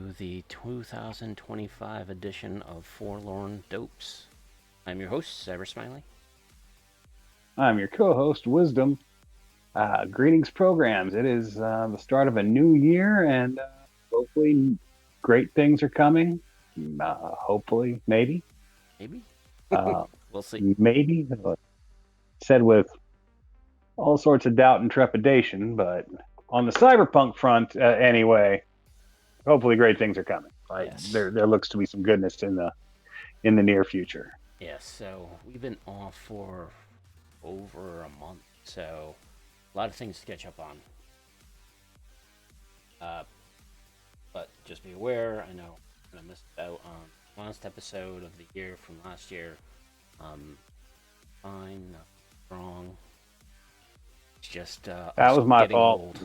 to the 2025 edition of Forlorn Dopes. I'm your host, Cybersmily. I'm your co-host, Wisdom. Greetings, programs. It is the start of a new year, and hopefully, great things are coming. Hopefully, maybe, Maybe? uh, We'll see. maybe. Said with all sorts of doubt and trepidation, but on the cyberpunk front, anyway, hopefully, great things are coming. Yes. There looks to be some goodness in the near future. Yes, so we've been off for over a month, so a lot of things to catch up on. Uh, but just be aware, I know I missed out on last episode of the year from last year. Fine, not wrong. It's just That us was my getting fault.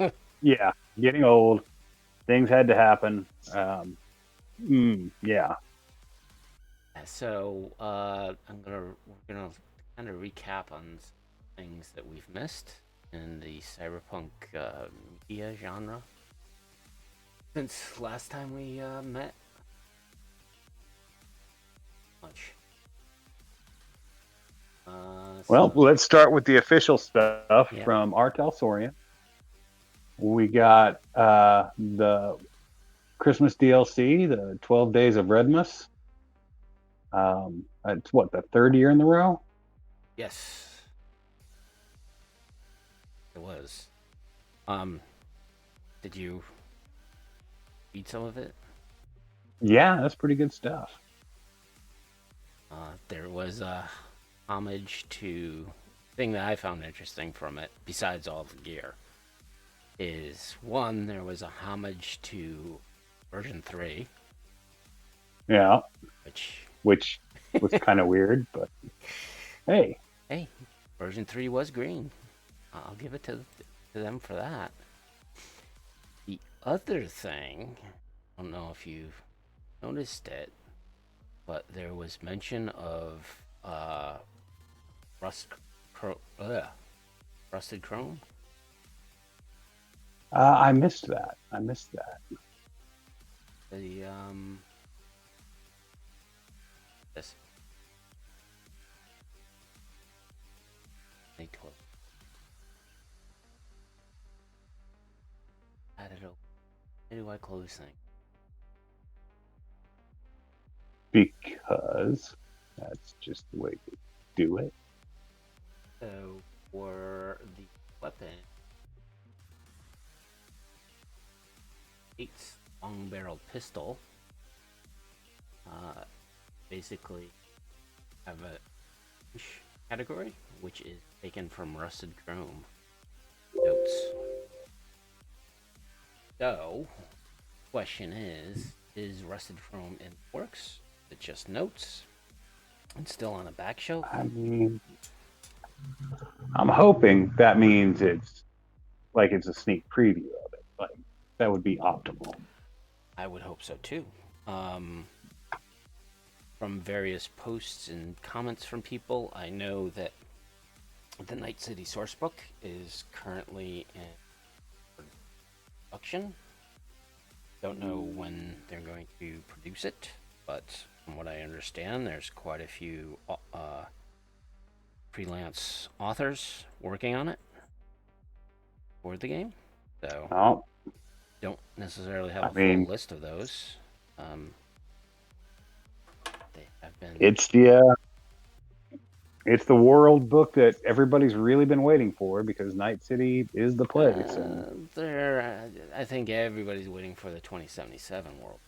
old. Yeah, getting old. Things had to happen. Yeah. So we're gonna kind of recap on things that we've missed in the cyberpunk media genre since last time we met. Much. Well, let's start with the official stuff Yeah. from Artel Soria. We got the Christmas DLC, the 12 Days of Redmas. It's what, the third year in the row? Yes, it was. Um, did you eat some of it? Yeah, that's pretty good stuff. There was a homage to thing that I found interesting from it, besides all the gear, is one, there was a homage to version 3, Yeah, which, which was kind of weird, but hey, hey, version 3 was green. I'll give it to them for that. The other thing, I don't know if you've noticed it, but there was mention of rust, rusted chrome. I missed that. I missed that. The this they close. I don't know. How do I close things? Because that's just the way to do it. So for the weapon, it's long-barreled pistol. Uh, basically, have a category, which is taken from rusted chrome notes. So, question is rusted chrome in the works? Is it just notes? It's still on a back shelf? I mean, I'm hoping that means it's a sneak preview of it. Like that would be optimal. I would hope so too. Um, from various posts and comments from people, I know that the Night City sourcebook is currently in production. Don't know when they're going to produce it, but from what I understand, there's quite a few freelance authors working on it for the game. So Oh, don't necessarily have I a full mean, list of those. Um, they have been. it's the world book that everybody's really been waiting for because Night City is the place. And I think everybody's waiting for the 2077 world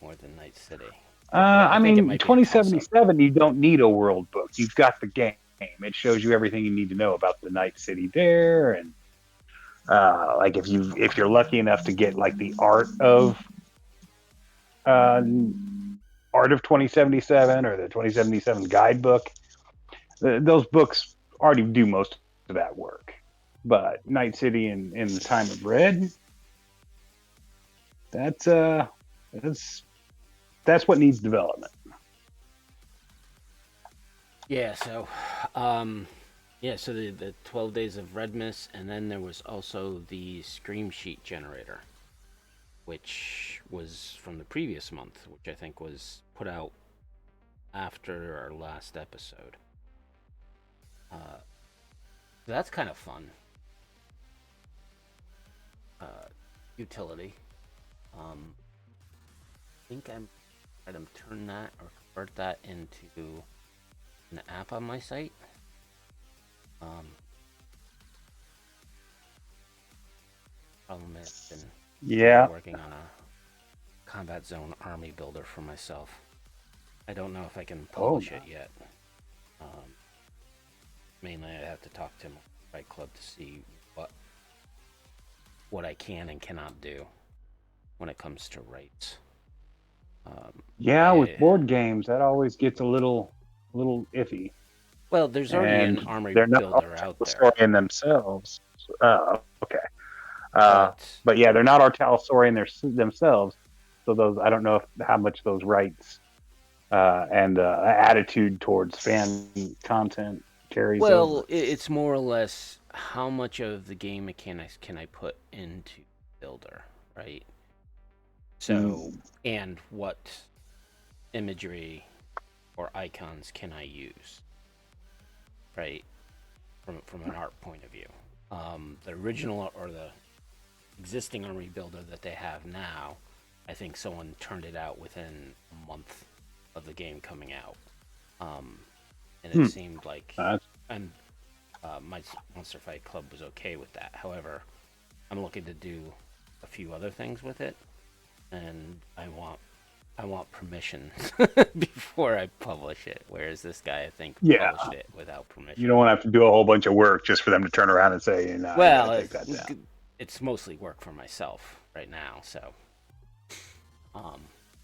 more than Night City. I I think it mean, might be a toss up. 2077, you don't need a world book. You've got the game. It shows you everything you need to know about the Night City there, and like if you're lucky enough to get like the uh, art of 2077 or the 2077 guidebook, those books already do most of that work. But Night City in the Time of Red, that's uh that's that's what needs development. Yeah, so um so the 12 days of Redmas, and then there was also the Scream Sheet generator. which was from the previous month, which I think was put out after our last episode. That's kind of fun. Utility. I think I'm trying to turn that or convert that into an app on my site. Problem is, been working on a combat zone army builder for myself. I don't know if I can publish it yet. Mainly, I have to talk to my Fight Club to see what I can and cannot do when it comes to rights. With board games, that always gets a little iffy. Well, there's already an army builder out there. They're not in themselves. Okay. But yeah, they're not Artalosaurian themselves. So those, I don't know how much those rights and attitude towards fan content carries over. It's more or less how much of the game mechanics can I put into Builder, right? So, and what imagery or icons can I use, right? From an art point of view. The original or the existing army builder that they have now, I think someone turned it out within a month of the game coming out. And it seemed like my Monster Fight Club was okay with that. However, I'm looking to do a few other things with it, and I want permission before I publish it. Whereas this guy, I think, published it without permission. You don't want to have to do a whole bunch of work just for them to turn around and say, well, it's mostly work for myself right now. So,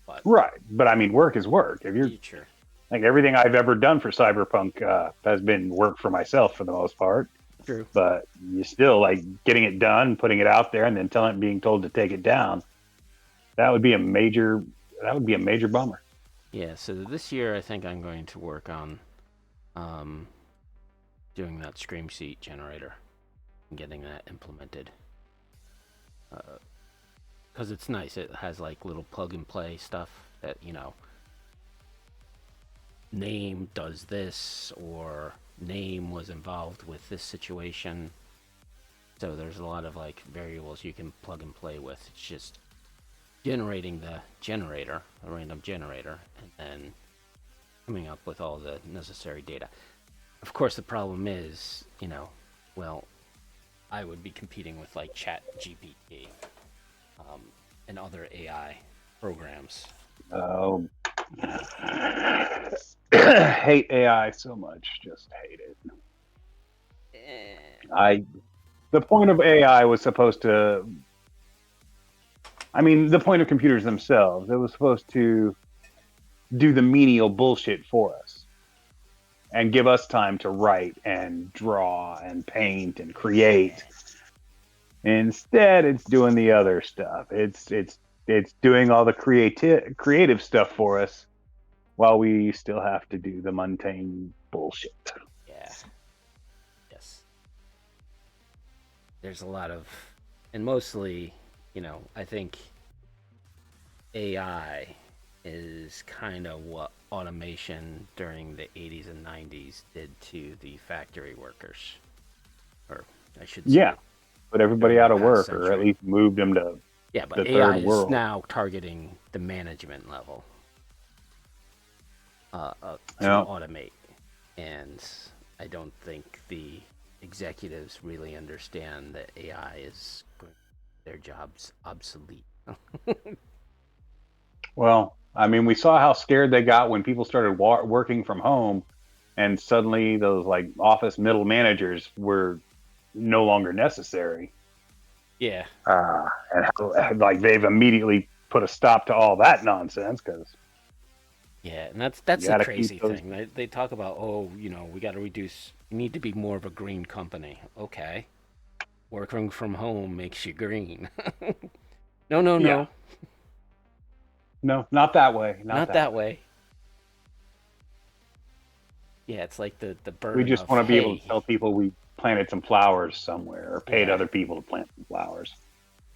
but I mean, work is work. If you're like everything I've ever done for Cyberpunk has been work for myself for the most part. True. But you still like getting it done, putting it out there, and then being told to take it down. That would be a major bummer. Yeah. So this year, I think I'm going to work on doing that Scream Seat generator and getting that implemented. Because it's nice. It has like little plug and play stuff that, name does this or name was involved with this situation. So there's a lot of like variables you can plug and play with. It's just generating the generator, a random generator, and then coming up with all the necessary data. Of course, the problem is, I would be competing with like ChatGPT and other AI programs. Oh, hate AI so much. Just hate it. The point of AI was supposed to. I mean, the point of computers themselves. It was supposed to do the menial bullshit for us and give us time to write and draw and paint and create. Instead, it's doing the other stuff. It's doing all the creative stuff for us while we still have to do the mundane bullshit. Yeah. Yes. There's a lot of, and mostly, I think AI is kind of what automation during the 80s and 90s did to the factory workers. Or I should say. Yeah. Put everybody out of work, or at least moved them to but AI is now targeting the management level to automate. And I don't think the executives really understand that AI is going to make their jobs obsolete. Well, I mean, we saw how scared they got when people started working from home, and suddenly those like office middle managers were no longer necessary. Yeah. And how, like they've immediately put a stop to all that nonsense because. Yeah, and that's the crazy thing. They talk about, we got to reduce. You need to be more of a green company. Okay, working from home makes you green. No. Yeah. No, not that way. Not that way. Yeah, it's like the burden. We just want to be able to tell people we planted some flowers somewhere or paid other people to plant some flowers.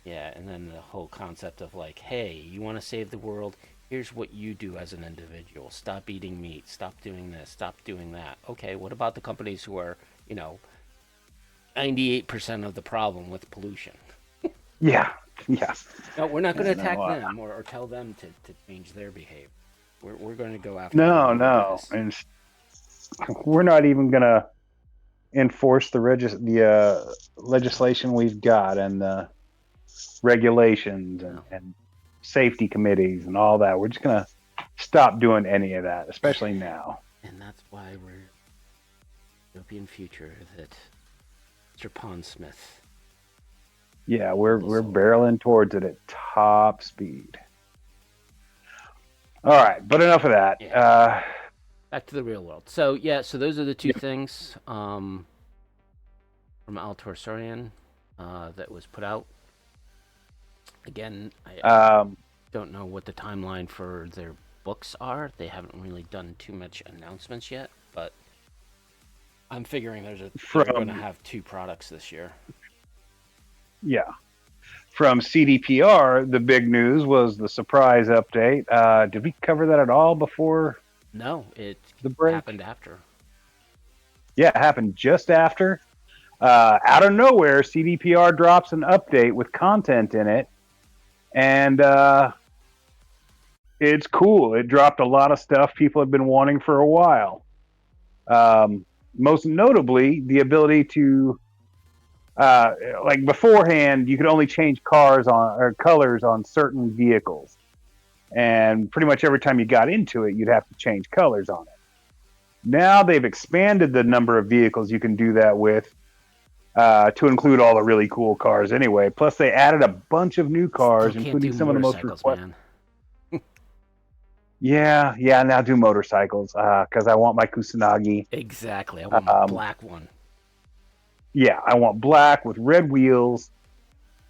Yeah, and then the whole concept of like, hey, you want to save the world? Here's what you do as an individual. Stop eating meat. Stop doing this. Stop doing that. Okay, what about the companies who are, you know, 98% of the problem with pollution? Yeah, yeah, No, we're not going to yeah. attack No, them or tell them to change their behavior. We're going to go after the no, little no. guys. And we're not even gonna enforce the legislation we've got and the regulations No. and safety committees and all that. We're just gonna stop doing any of that, especially now. And that's why we're European future that Mr. Pondsmith. Yeah, we're barreling towards it at top speed. All right, but enough of that. Yeah. Back to the real world. So yeah, so those are the two things from Altor Sorian that was put out. Again, I don't know what the timeline for their books are. They haven't really done too much announcements yet, but I'm figuring they're going to have two products this year. Yeah. From CDPR, the big news was the surprise update. Did we cover that at all before? No, it the break happened after. Yeah, it happened just after. Out of nowhere, CDPR drops an update with content in it, and it's cool. It dropped a lot of stuff people have been wanting for a while. Most notably, the ability to, like beforehand, you could only change cars on or colors on certain vehicles, and pretty much every time you got into it, you'd have to change colors on it. Now they've expanded the number of vehicles you can do that with to include all the really cool cars anyway. Plus, they added a bunch of new cars, including some of the most requested. Yeah, now do motorcycles because I want my Kusanagi. Exactly, I want my black one. Yeah, I want black with red wheels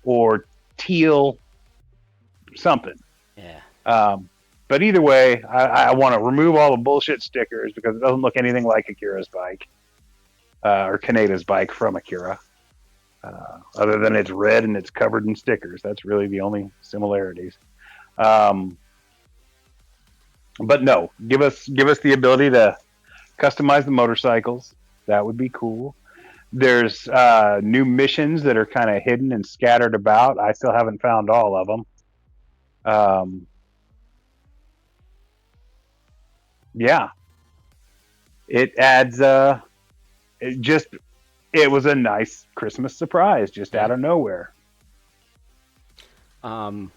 or teal something. Yeah. But either way, I want to remove all the bullshit stickers because it doesn't look anything like Akira's bike or Kaneda's bike from Akira. Other than it's red and it's covered in stickers. That's really the only similarities. But no, give us the ability to customize the motorcycles. That would be cool. There's new missions that are kind of hidden and scattered about. I still haven't found all of them. Yeah, it adds. It was a nice Christmas surprise just out of nowhere. Of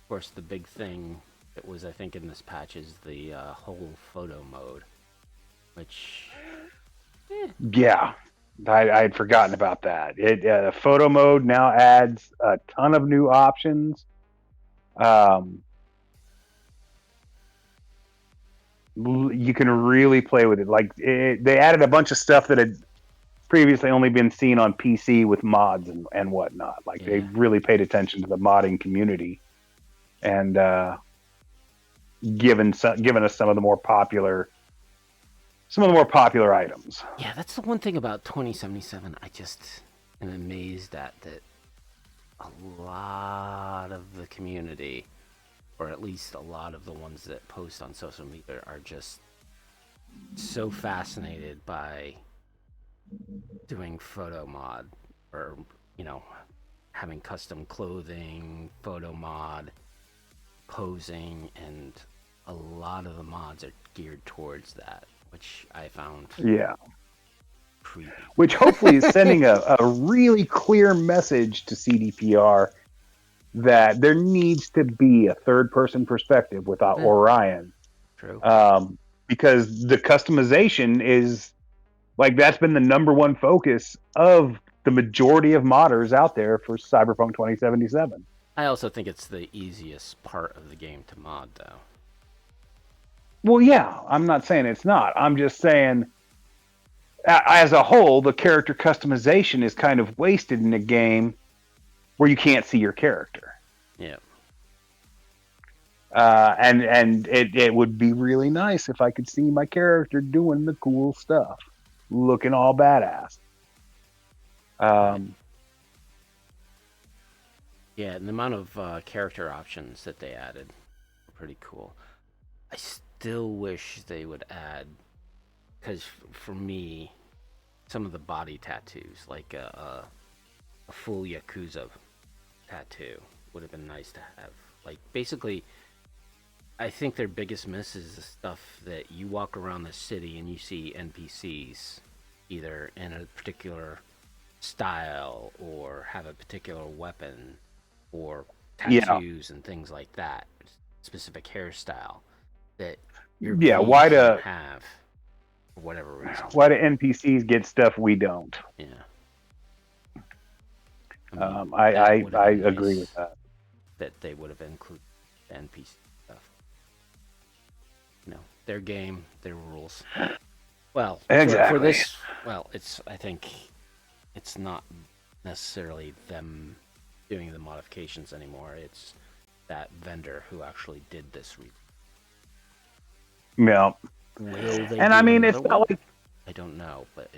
course, the big thing that was, I think, in this patch is the whole photo mode, which. Yeah, I had forgotten about that. Photo mode now adds a ton of new options. You can really play with it. Like they added a bunch of stuff that had previously only been seen on PC with mods and whatnot. Like they really paid attention to the modding community and given us some of the more popular items. Yeah, that's the one thing about 2077. I just am amazed at that. A lot of the community, or at least a lot of the ones that post on social media, are just so fascinated by doing photo mod or, having custom clothing, photo mod, posing, and a lot of the mods are geared towards that, which I found creepy. Which hopefully is sending a really clear message to CDPR that there needs to be a third-person perspective without Orion. True. Because the customization is like that's been the number one focus of the majority of modders out there for Cyberpunk 2077. I also think it's the easiest part of the game to mod, though. Well, yeah, I'm not saying it's not. I'm just saying, as a whole, the character customization is kind of wasted in a game where you can't see your character. Yeah. And it would be really nice if I could see my character doing the cool stuff, looking all badass. Yeah, and the amount of character options that they added were pretty cool. I still wish they would add, because for me, some of the body tattoos, like a full Yakuza tattoo, would have been nice to have. Like, basically, I think their biggest miss is the stuff that you walk around the city and you see NPCs either in a particular style or have a particular weapon or Yeah, tattoos and things like that, specific hairstyle that your yeah. V can't have for whatever reason. Why do NPCs get stuff we don't? Yeah, I mean that I would have I been agree with nice that. that they would have included the NPC stuff. You know, their game, their rules. Well, for Exactly. this, well, it's I think it's not necessarily them doing the modifications anymore. It's that vendor who actually did this. Yeah, Will they and I do mean, another it's not one? like I don't know, but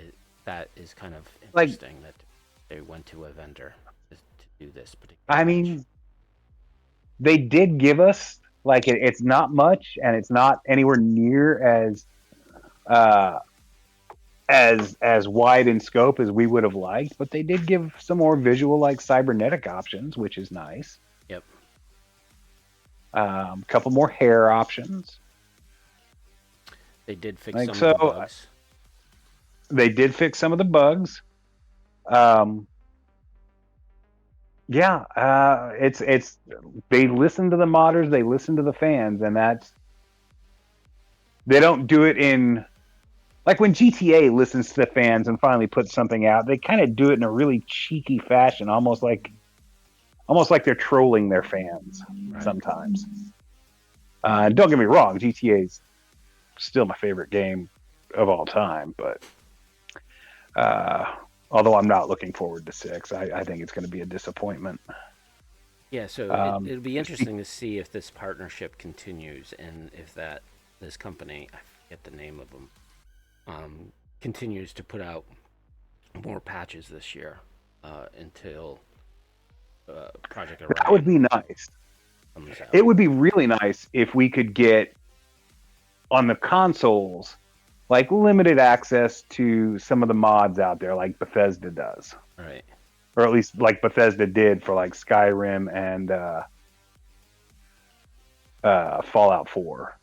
that is kind of like interesting that they went to a vendor to do this particular I patch. mean, they did give us like it's not much, and it's not anywhere near uh, as wide in scope as we would have liked, but they did give some more visual like cybernetic options, which is nice. Yep, A couple more hair options. they did fix Like some of the so, bugs. they did fix some of the bugs. Um, yeah, it's they listen to the modders, they listen to the fans, and that's they don't do it in like when GTA listens to the fans and finally puts something out. They kind of do it in a really cheeky fashion, almost like they're trolling their fans Right. sometimes. Don't get me wrong, GTA is still my favorite game of all time, but uh, although I'm not looking forward to six, I think it's going to be a disappointment. Yeah, so Um, it'll be interesting to see if this partnership continues and if this company, I forget the name of them, continues to put out more patches this year until Project that would Orion be nice. comes out. It would be really nice if we could get on the consoles like limited access to some of the mods out there, like Bethesda does, Right. or at least like Bethesda did for like Skyrim and Fallout 4.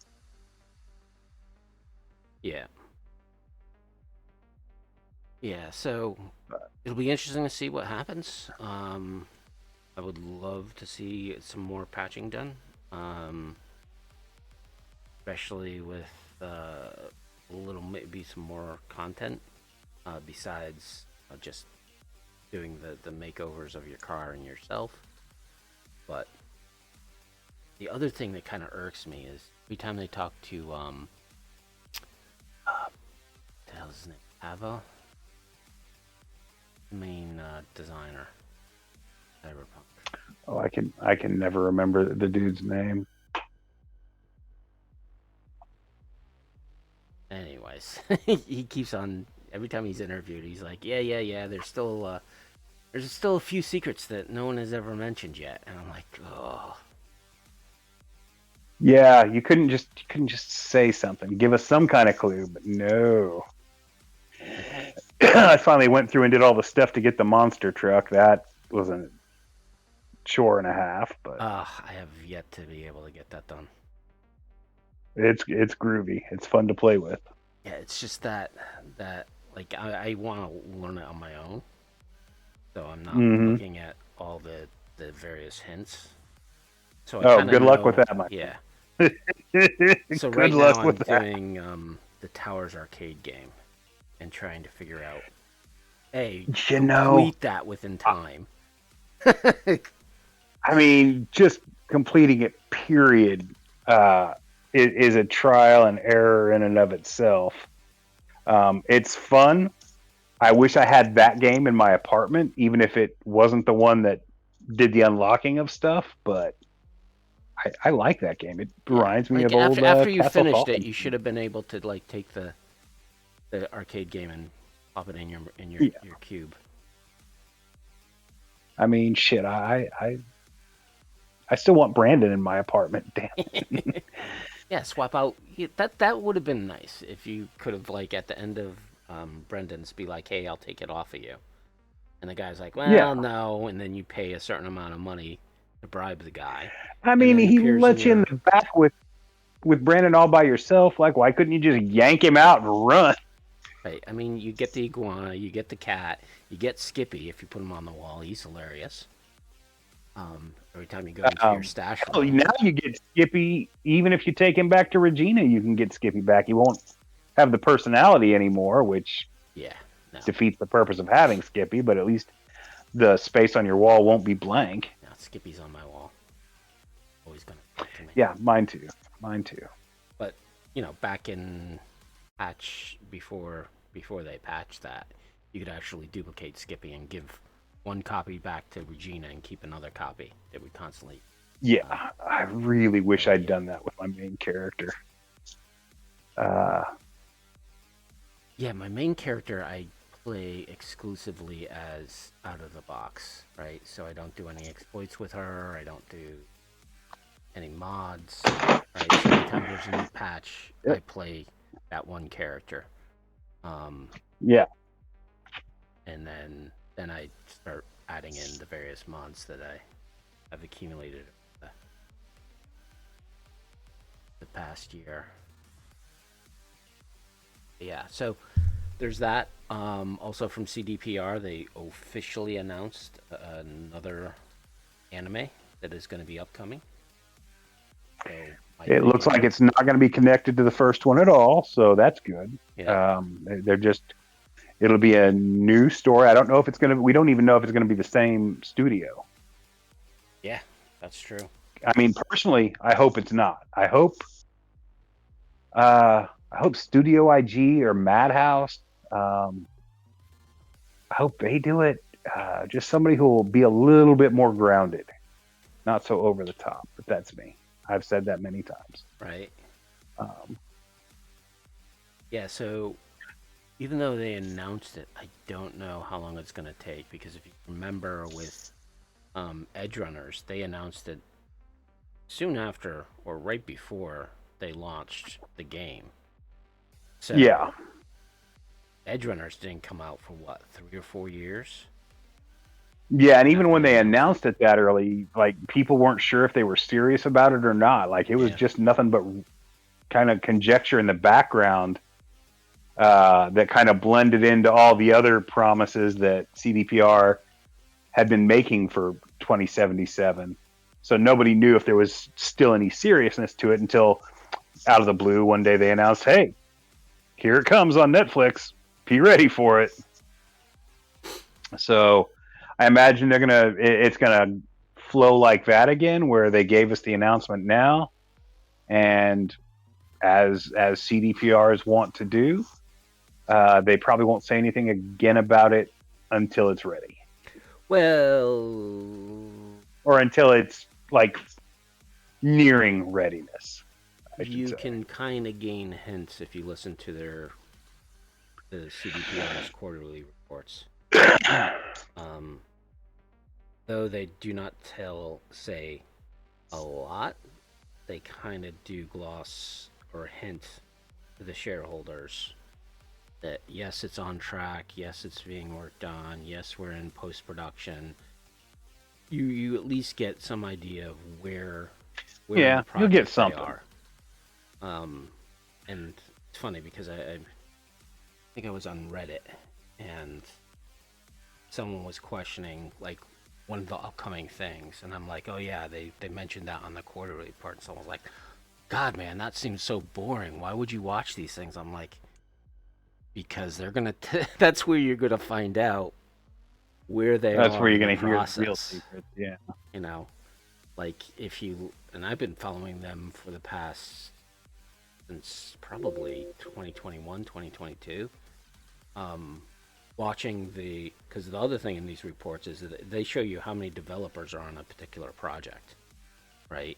Yeah. Yeah. So it'll be interesting to see what happens. I would love to see some more patching done, um, especially with a little maybe some more content besides just doing the makeovers of your car and yourself. But the other thing that kind of irks me is every time they talk to the hell's his name, Ava, main designer, Cyberpunk. Oh, I can never remember the dude's name. Anyways, he keeps on every time he's interviewed. He's like, yeah. There's still a few secrets that no one has ever mentioned yet, and I'm like, oh, Yeah, you couldn't just say something, give us some kind of clue, but no. like, I finally went through and did all the stuff to get the monster truck. That was a chore and a half, but I have yet to be able to get that done. it's groovy. It's fun to play with. Yeah, it's just that like I want to learn it on my own, so I'm not Hmm. looking at all the various hints. So I Oh, kind of good luck with know, that, my yeah. friend. So Good right now luck I'm with that. doing the Towers arcade game and trying to figure out a You know, complete that within I time. I mean, just completing it, period, uh, is a trial and error in and of itself. It's fun. I wish I had that game in my apartment, even if it wasn't the one that did the unlocking of stuff. But I like that game. It Yeah, reminds me like of old after you Castle finished it, Falcon. you should have been able to like take the arcade game and pop it in Yeah, your cube. I mean, shit. I I still want Brandon in my apartment. Damn. Yeah, swap out. That would have been nice if you could have, like, at the end of Brendan's, be like, "Hey, I'll take it off of you," and the guy's like, Yeah. "Well, no," and then you pay a certain amount of money to bribe the guy, I and mean, then it he appears in lets you in your the back with Brandon all by yourself. Like, why couldn't you just yank him out and run? right. I mean, you get the iguana, you get the cat, you get Skippy if you put him on the wall. He's hilarious. Every time you go into your stash Hell, room. now you get Skippy. Even if you take him back to Regina, you can get Skippy back. He won't have the personality anymore, which Yeah, no, defeats the purpose of having Skippy. But at least the space on your wall won't be blank. no, Skippy's on my wall. Always gonna talk to me. Yeah, mine too. Mine too. But back in patch before they patched that, you could actually duplicate Skippy and give one copy back to Regina and keep another copy. It would constantly. Yeah, I really wish I'd done that with my main character. Yeah, my main character I play exclusively as out of the box, right? So I don't do any exploits with her. I don't do any mods, right? So anytime there's a new patch, I play that one character. Yeah. And then I start adding in the various mods that I've accumulated the past year. Yeah, so there's that. Also from CDPR, they officially announced another anime that is going to be upcoming. So it looks like it's not going to be connected to the first one at all, so that's good. Yeah. It'll be a new story. I don't know if it's going to. We don't even know if it's going to be the same studio. Yeah, that's true. I mean, personally, I hope it's not. I hope Studio IG or Madhouse. I hope they do it. Just somebody who will be a little bit more grounded, not so over the top. But that's me. I've said that many times. Right. Yeah. So even though they announced it, I don't know how long it's going to take, because if you remember with Edgerunners, they announced it soon after or right before they launched the game. So yeah, Edgerunners didn't come out for what, 3 or 4 years? yeah, and even when they announced it that early, like, people weren't sure if they were serious about it or not. Like, it was just nothing but kind of conjecture in the background that kind of blended into all the other promises that CDPR had been making for 2077. So nobody knew if there was still any seriousness to it until, out of the blue, one day they announced, "Hey, here it comes on Netflix. Be ready for it." So I imagine it's gonna flow like that again, where they gave us the announcement now, and as CDPRs want to do, they probably won't say anything again about it until it's ready. Well, or until it's like nearing readiness. You can kind of gain hints if you listen to the CDPR's quarterly reports. Though they do not say a lot, they kind of do gloss or hint to the shareholders that yes, it's on track, yes, it's being worked on, yes, we're in post-production. You at least get some idea of where yeah, you'll get something. they are. And it's funny because I think I was on Reddit and someone was questioning like one of the upcoming things, and I'm like, oh yeah, they mentioned that on the quarterly part, and someone was like, God man, that seems so boring, why would you watch these things? I'm like, because they're gonna that's where you're gonna find out where they that's are. Where you're gonna hear the real secrets. Yeah, like if you, and I've been following them for the past, since probably 2021, 2022. Watching because the other thing in these reports is that they show you how many developers are on a particular project, right?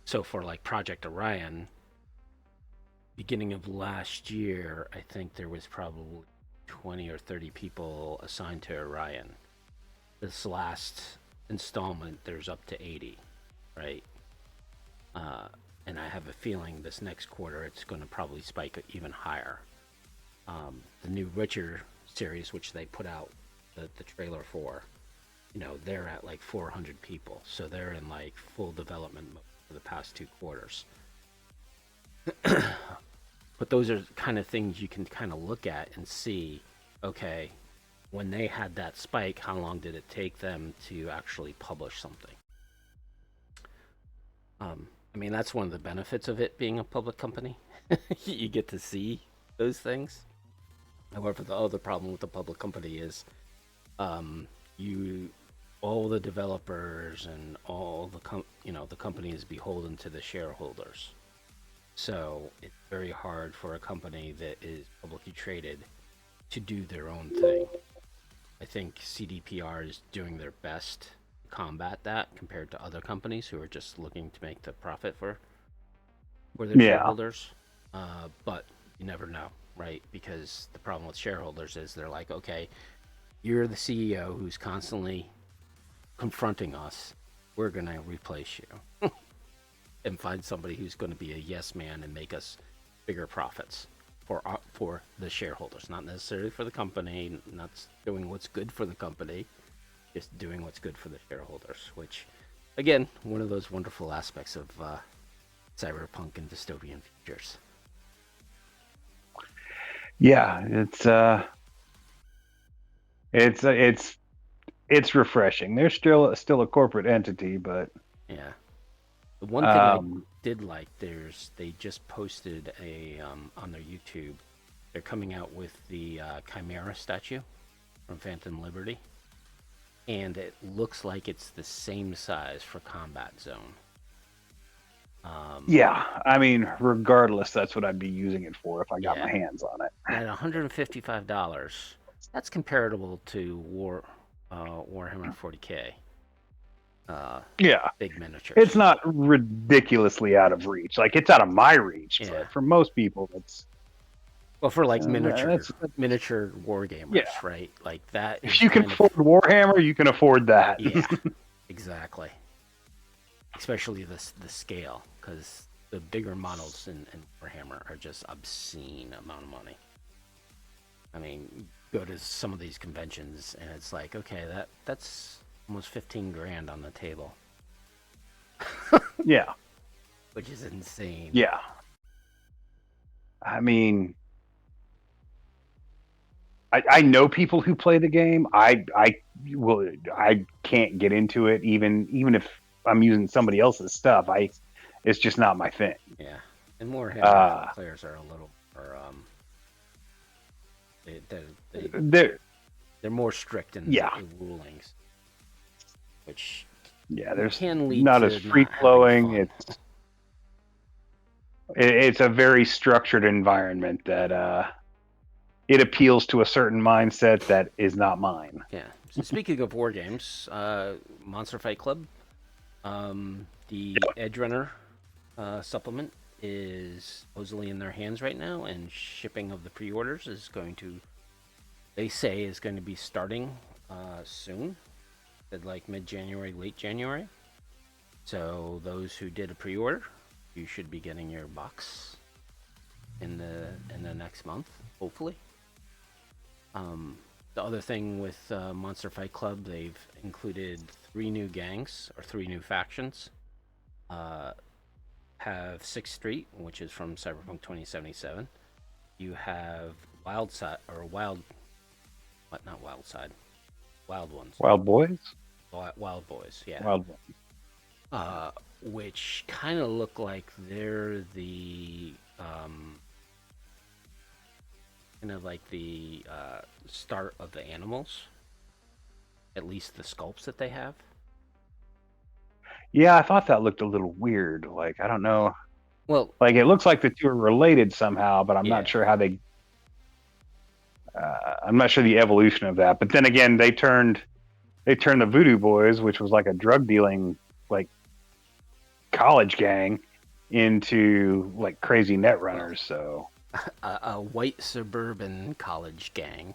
So for like Project Orion, beginning of last year, I think there was probably 20 or 30 people assigned to Orion. installment, there's up to 80, right? Uh, and I have a feeling this next quarter it's going to probably spike even higher. The new Witcher series, which they put out the trailer for, they're at like 400 people, so they're in like full development mode for the past 2 quarters. But those are kind of things you can kind of look at and see, okay, when they had that spike, how long did it take them to actually publish something? I mean, that's one of the benefits of it being a public company. You get to see those things. However, the other problem with the public company is you all the developers and all the company is beholden to the shareholders. So it's very hard for a company that is publicly traded to do their own thing. I think CDPR is doing their best to combat that compared to other companies who are just looking to make the profit for their shareholders. But you never know, right? Because the problem with shareholders is they're like, okay, you're the CEO who's constantly confronting us. We're going to replace you and find somebody who's going to be a yes man and make us bigger profits for the shareholders, not necessarily for the company, not doing what's good for the company, just doing what's good for the shareholders, which, again, one of those wonderful aspects of cyberpunk and dystopian futures. Yeah, it's refreshing. They're still a corporate entity, but yeah. The one thing I did like, they just posted on their YouTube. They're coming out with the Chimera statue from Phantom Liberty, and it looks like it's the same size for Combat Zone. Yeah, I mean, regardless, that's what I'd be using it for if I got my hands on it. At $155, that's comparable to Warhammer 40K. Big miniatures. It's not ridiculously out of reach. Like, it's out of my reach, but for most people, it's for like miniature war gamers, right? Like that. If you can afford Warhammer, you can afford that. Yeah, exactly. Especially the scale, because the bigger models in Warhammer are just obscene amount of money. I mean, go to some of these conventions and it's like, okay, that's almost 15 grand on the table. Yeah. Which is insane. Yeah. I mean, I know people who play the game. I can't get into it even if I'm using somebody else's stuff. It's just not my thing. Yeah. And more players are a little they're more strict in the rulings. Which there's can lead not to as free flowing. It's a very structured environment that it appeals to a certain mindset that is not mine. Yeah. So speaking of war games, Monster Fight Club, the Edgerunner supplement is supposedly in their hands right now, and shipping of the pre-orders is going to be starting soon. Like mid-January, late January. So those who did a pre-order, you should be getting your box in the next month, hopefully. The other thing with Monster Fight Club, they've included 3 new gangs or 3 new factions. Have 6th Street, which is from Cyberpunk 2077. You have Wild Ones. Wild Boys? Wild Boys, yeah. Wild Boys. Which kind of look like they're the start of the animals. At least the sculpts that they have. Yeah, I thought that looked a little weird. Like, I don't know. Well, like it looks like the two are related somehow, but I'm not sure how they. I'm not sure the evolution of that. But then again, they turned the Voodoo Boys, which was like a drug dealing like college gang, into like crazy net runners. So a white suburban college gang.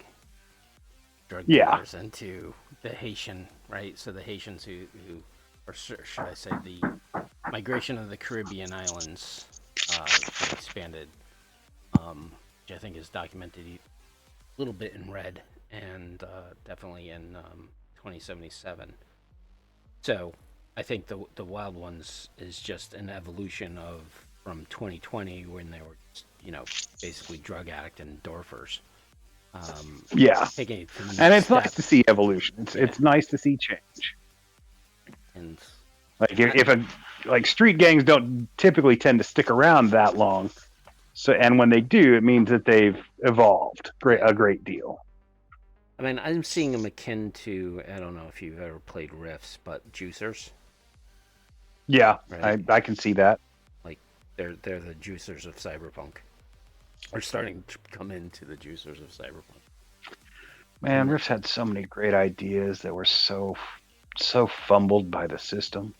drug Yeah. dealers into the Haitian, right? So the Haitians who or should I say the migration of the Caribbean islands expanded, which I think is documented a little bit in Red and definitely in 2077. So I think the Wild Ones is just an evolution of from 2020 when they were, basically drug addict and dorfers. Yeah. Taking it to the And next it's nice step. to see evolution. It's nice to see change. And Like like street gangs don't typically tend to stick around that long. So, and when they do, it means that they've evolved a great deal. I mean, I'm seeing them akin to, I don't know if you've ever played Rifts, but juicers. Yeah, Right? I can see that. Like they're the juicers of Cyberpunk. Are starting to come into the juicers of Cyberpunk. Man, Rift's had so many great ideas that were so fumbled by the system.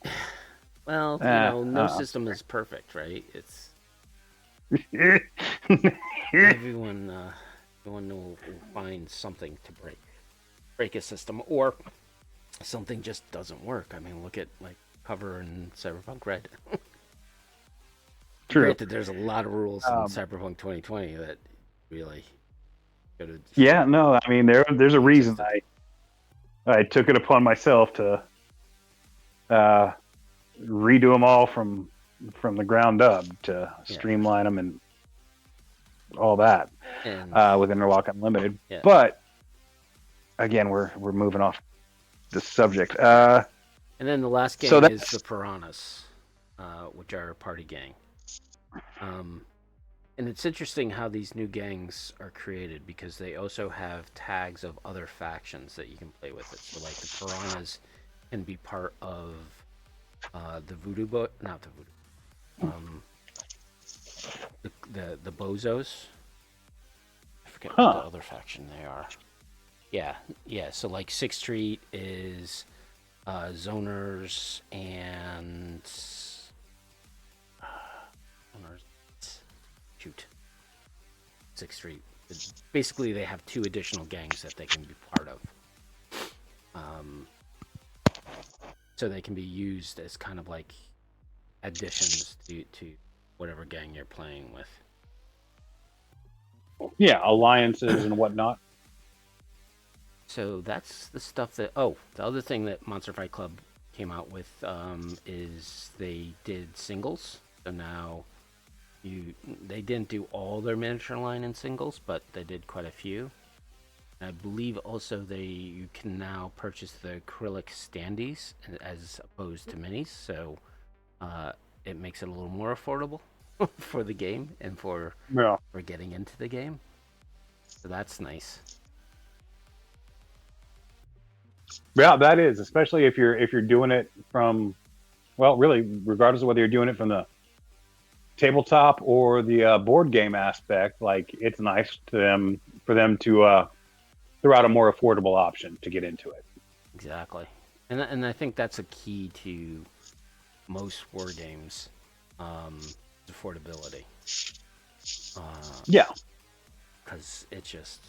Well, no system is perfect, right? It's everyone will find something to break a system, or something just doesn't work. I mean, look at like Cover and Cyberpunk Red. True. Granted, there's a lot of rules in Cyberpunk 2020 that really could. Yeah, no, I mean there's a reason I took it upon myself to redo them all from the ground up to streamline them and all that with Interlock Unlimited. Yeah. But again, we're moving off the subject. And then the last game is the Piranhas, which are a party gang. And it's interesting how these new gangs are created because they also have tags of other factions that you can play with it. So, like the Piranhas can be part of the Voodoo not the Voodoo, the Bozos. I forget what the other faction they are. Yeah. So, like 6th Street is Zoners and. Shoot. 6th Street. Basically, they have 2 additional gangs that they can be part of. So they can be used as kind of like additions to whatever gang you're playing with. Yeah, alliances and whatnot. So that's the stuff that. Oh, the other thing that Monster Fight Club came out with is they did singles. So now they didn't do all their miniature line in singles, but they did quite a few. I believe also you can now purchase the acrylic standees as opposed to minis, so it makes it a little more affordable for the game and for getting into the game. So that's nice. Yeah, that is, especially if you're doing it from, well, really, regardless of whether you're doing it from the tabletop or the board game aspect, like it's nice for them to throw out a more affordable option to get into it. Exactly, and I think that's a key to most war games, affordability. Yeah, because it's just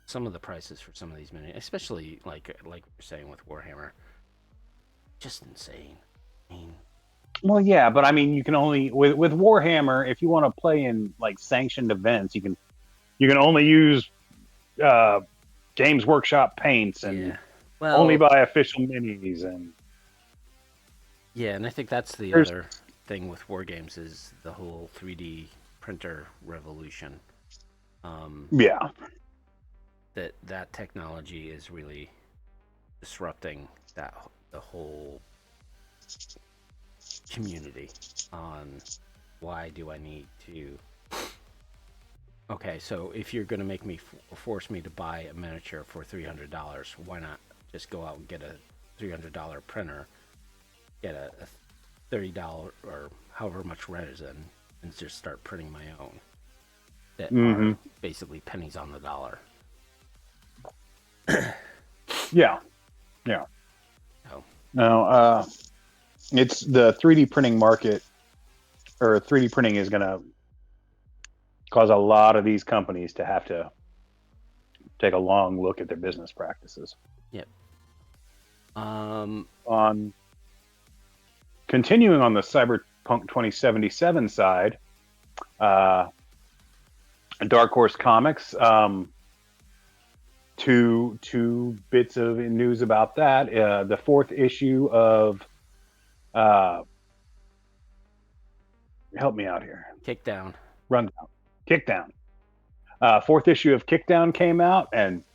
some of the prices for some of these minis, especially like we're saying with Warhammer, just insane. I mean, well, yeah, but I mean, you can only with Warhammer, if you want to play in like sanctioned events, you can only use Games Workshop paints and only buy official minis and. Yeah, and I think that's the other thing with war games is the whole 3D printer revolution. That technology is really disrupting the whole community on why do I need to. Okay, so if you're going to force me to buy a miniature for $300, why not just go out and get a $300 printer, get a $30 or however much rent is in, and just start printing my own that are basically pennies on the dollar. Yeah. Oh. No, it's the 3D printing market, or 3D printing is going to cause a lot of these companies to have to take a long look at their business practices. Yep. On continuing on the Cyberpunk 2077 side, Dark Horse Comics. Two bits of news about that. The fourth issue of help me out here. Rundown. Kickdown. Fourth issue of Kickdown came out, and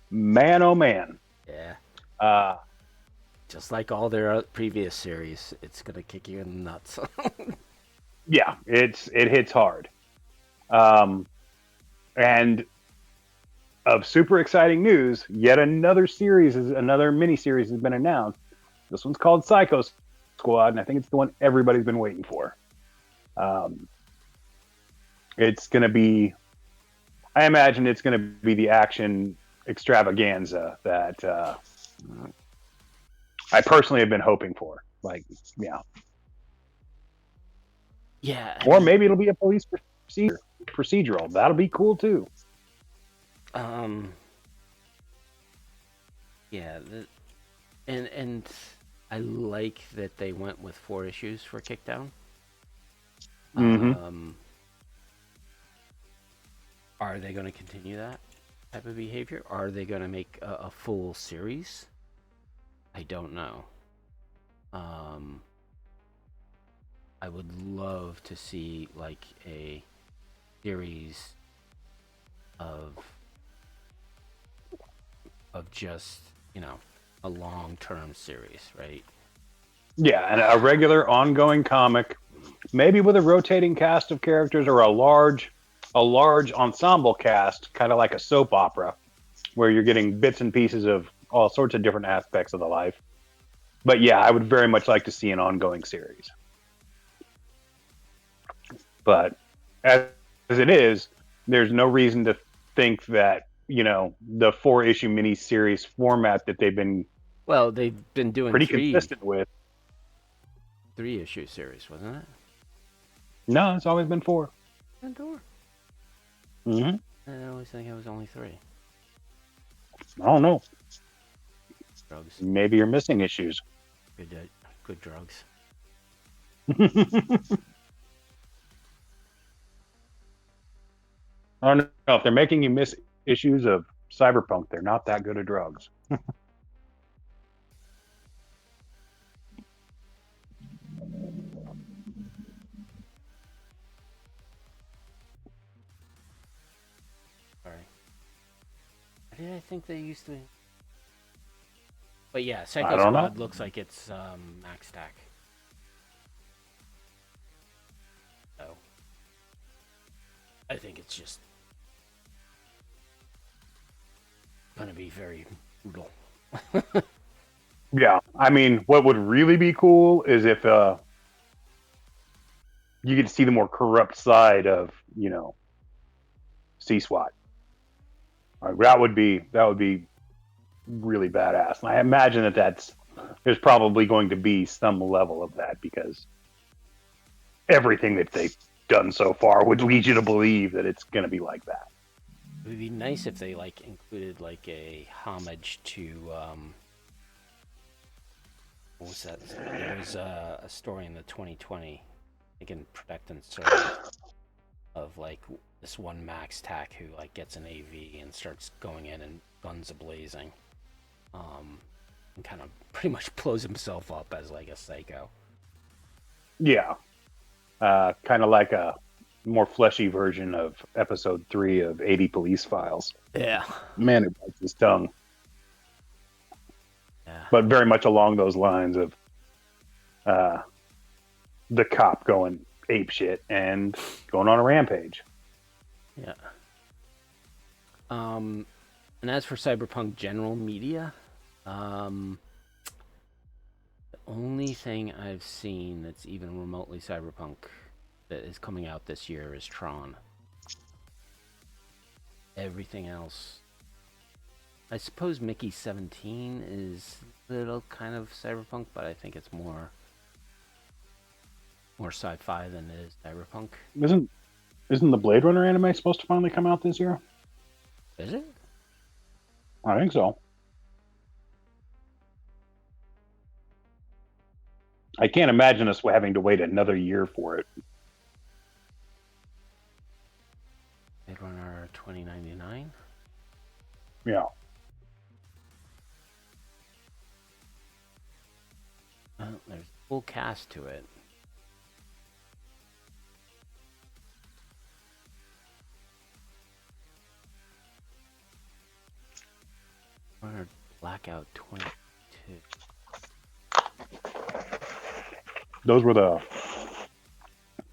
man, oh man. Yeah. Just like all their previous series, it's gonna kick you in the nuts. Yeah, it hits hard. And of super exciting news, yet another mini series has been announced. This one's called Psycho Squad, and I think it's the one everybody's been waiting for. It's going to be, I imagine it's going to be the action extravaganza that I personally have been hoping for. Like, yeah. Yeah. Or maybe it'll be a police procedural. That'll be cool too. Yeah, and I like that they went with 4 issues for Kickdown. Mm-hmm. Are they going to continue that type of behavior? Are they going to make a full series? I don't know. I would love to see like a series of just, a long-term series, right? Yeah, and a regular ongoing comic, maybe with a rotating cast of characters or a large ensemble cast, kind of like a soap opera, where you're getting bits and pieces of all sorts of different aspects of the life. But yeah, I would very much like to see an ongoing series. But as it is, there's no reason to think that, the 4-issue miniseries format that they've been doing pretty consistent with. 3-issue series, wasn't it? No, it's always been 4. Mm-hmm. I always think it was only 3. I don't know. Drugs. Maybe you're missing issues. Good drugs. I don't know if they're making you miss issues of Cyberpunk. They're not that good at drugs. Sorry. Did I think they used to? But yeah, Psycho Squad looks like it's max stack. So I think it's just gonna be very brutal. Yeah, I mean, what would really be cool is if you get to see the more corrupt side of, C-SWAT. That would be really badass. And I imagine there's probably going to be some level of that, because everything that they've done so far would lead you to believe that it's going to be like that. It would be nice if they included a homage to what was that? There was a story in the 2020, in Protect and Serve, of this one Max Tack who gets an AV and starts going in and guns a-blazing, and kind of pretty much blows himself up as a psycho. Yeah, kind of like a more fleshy version of episode 3 of 80 Police Files. Yeah, man, it bites his tongue. Yeah, but very much along those lines of the cop going apeshit and going on a rampage. Yeah. And as for Cyberpunk general media, the only thing I've seen that's even remotely Cyberpunk that is coming out this year is Tron. Everything else, I suppose Mickey 17 is a little kind of Cyberpunk, but I think it's more sci-fi than it is Cyberpunk. Isn't the Blade Runner anime supposed to finally come out this year? Is it? I think so. I can't imagine us having to wait another year for it. Blade Runner 2099. Yeah. There's a full cast to it. Runner Blackout 22. Those were the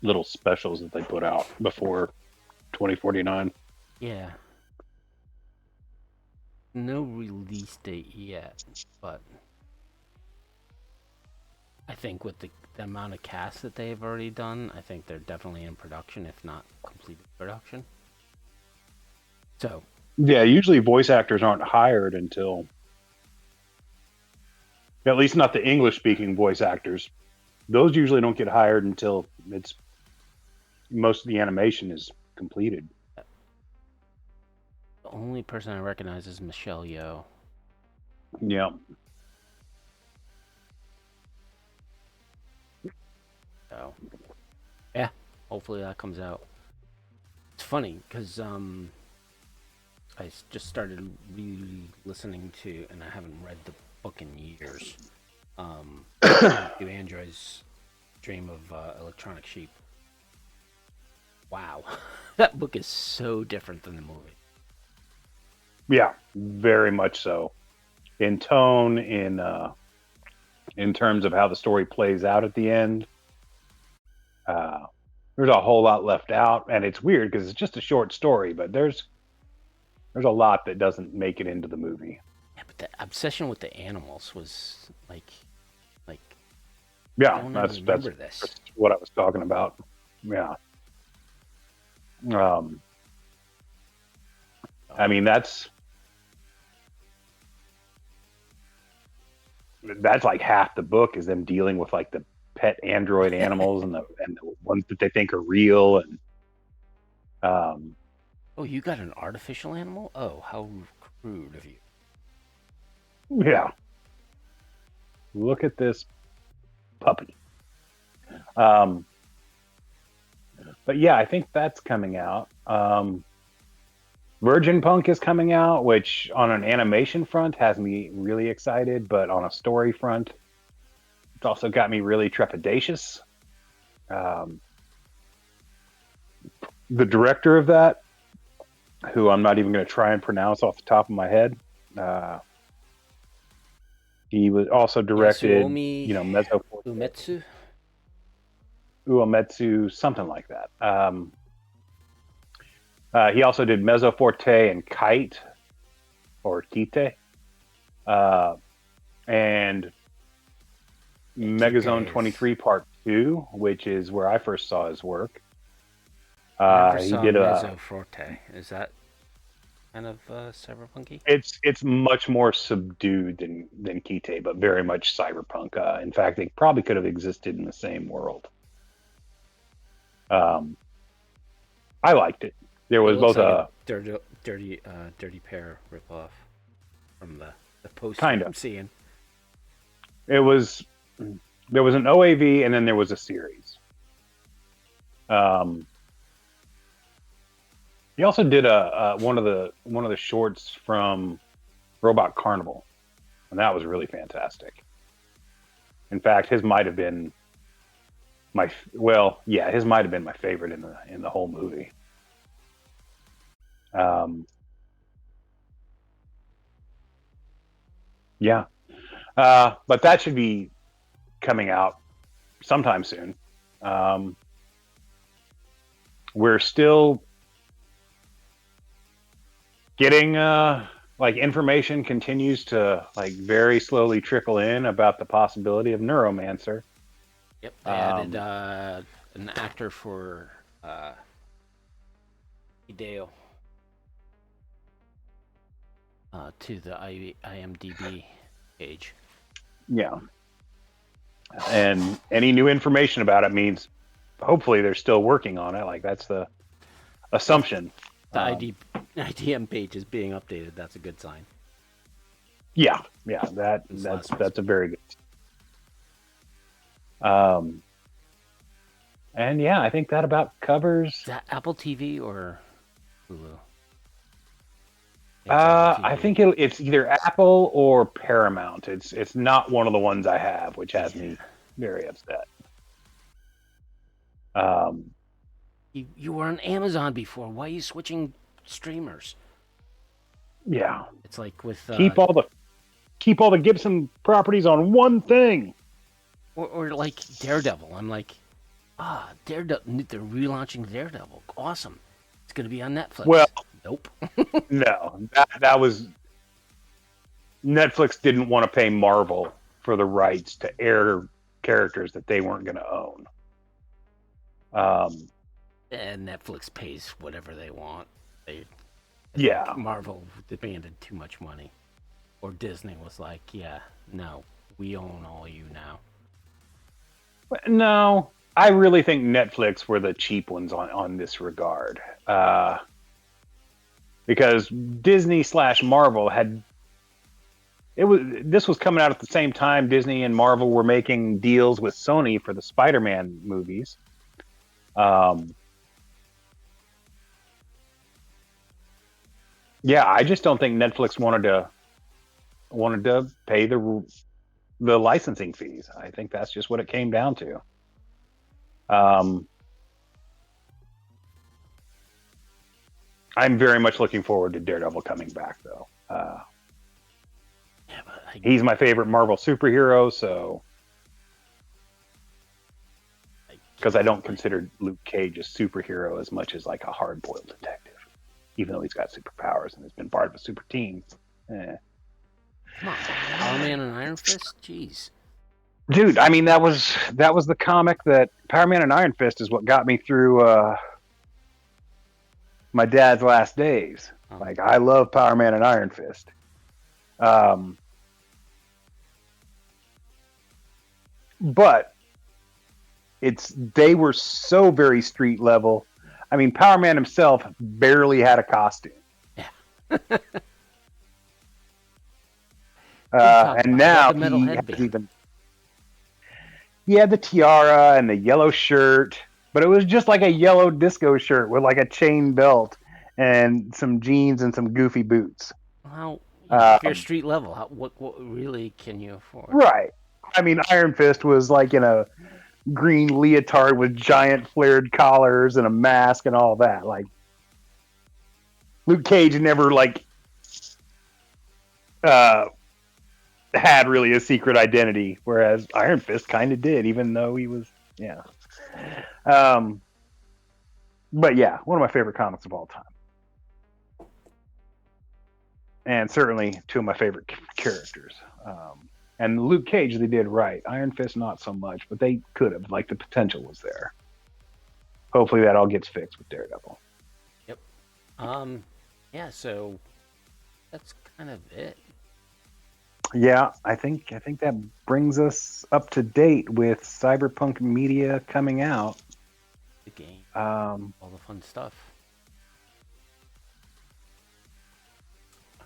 little specials that they put out before 2049. Yeah. No release date yet, but I think with the amount of cast that they've already done, I think they're definitely in production, if not completed production. So, Yeah, usually voice actors aren't hired until, at least not the English speaking voice actors. Those usually don't get hired until it's most of the animation is completed. the only person I recognize is Michelle Yeoh. Yeah. So, yeah, hopefully that comes out. It's funny because I just started re-listening to, and I haven't read the book in years. Do Android's Dream of Electronic Sheep. Wow, that book is so different than the movie. Yeah, very much so. In tone, in terms of how the story plays out at the end. There's a whole lot left out, and it's weird because it's just a short story, but there's a lot that doesn't make it into the movie. Yeah, but the obsession with the animals was like I Yeah, don't that's remember this. that's what I was talking about. Yeah. I mean that's like half the book is them dealing with like the pet android animals and the ones that they think are real and Oh, you got an artificial animal? Oh, how crude of you. yeah. Look at this puppy. But yeah, I think that's coming out. Virgin Punk is coming out, which on an animation front has me really excited, but on a story front, it's also got me really trepidatious. The director of that, who I'm not even going to try and pronounce off the top of my head, he was also directed, Yasuomi Mezzo Umetsu. Uematsu, something like that. He also did Mezzo Forte and Kite, or Kite, and Megazone 23 Part 2, which is where I first saw his work. Never He saw did Mezzo Forte. Is that kind of cyberpunky? It's much more subdued than Kite, but very much cyberpunk. In fact, they probably could have existed in the same world. I liked it. There was both like a dirty pair ripoff from the poster kind I'm of. seeing. There was an OAV and then there was a series. He also did one of the shorts from Robot Carnival, and that was really fantastic. In fact, his might have been his might have been my favorite in the whole movie. Yeah, but that should be coming out sometime soon. We're still getting like information continues to like very slowly trickle in about the possibility of Neuromancer. Yep, they added an actor for Hideo to the IMDb page. Yeah, and any new information about it means hopefully they're still working on it. Like that's the assumption. The IDM page is being updated. That's a good sign. Yeah, that's a very good. And yeah, I think that about covers. Is that Apple TV or Hulu? It's Apple TV. I think it's either Apple or Paramount. It's not one of the ones I have, which has me very upset. You were on Amazon before. Why are you switching streamers? Yeah, it's like with keep all the Gibson properties on one thing. Or like Daredevil. I'm like, Daredevil. They're relaunching Daredevil. Awesome. It's gonna be on Netflix. Well, nope. No, that was Netflix didn't want to pay Marvel for the rights to air characters that they weren't going to own. And Netflix pays whatever they want. Marvel demanded too much money, or Disney was like, "Yeah, no, we own all you now." No, I really think Netflix were the cheap ones on this regard, because Disney / Marvel had. This was coming out at the same time Disney and Marvel were making deals with Sony for the Spider-Man movies. Yeah, I just don't think Netflix wanted to pay the licensing fees. I think that's just what it came down to. I'm very much looking forward to Daredevil coming back, though. He's my favorite Marvel superhero, so because I don't consider Luke Cage a superhero as much as like a hard-boiled detective, even though he's got superpowers and has been part of a super team. Come on, Power Man and Iron Fist, jeez. Dude, I mean that was the comic that Power Man and Iron Fist is what got me through my dad's last days. Like I love Power Man and Iron Fist. But they were so very street level. I mean, Power Man himself barely had a costume. Yeah. And now he had the tiara and the yellow shirt, but it was just like a yellow disco shirt with like a chain belt and some jeans and some goofy boots. Well, if you're street level, what really can you afford? Right. I mean, Iron Fist was like in a green leotard with giant flared collars and a mask and all that. Like Luke Cage never had really a secret identity, whereas Iron Fist kind of did, even though he was but yeah, one of my favorite comics of all time. And certainly two of my favorite characters. And Luke Cage, they did right. Iron Fist, not so much, but they could have. Like, the potential was there. Hopefully that all gets fixed with Daredevil. Yep. Yeah, so that's kind of it. Yeah, I think that brings us up to date with Cyberpunk media coming out. The game. All the fun stuff.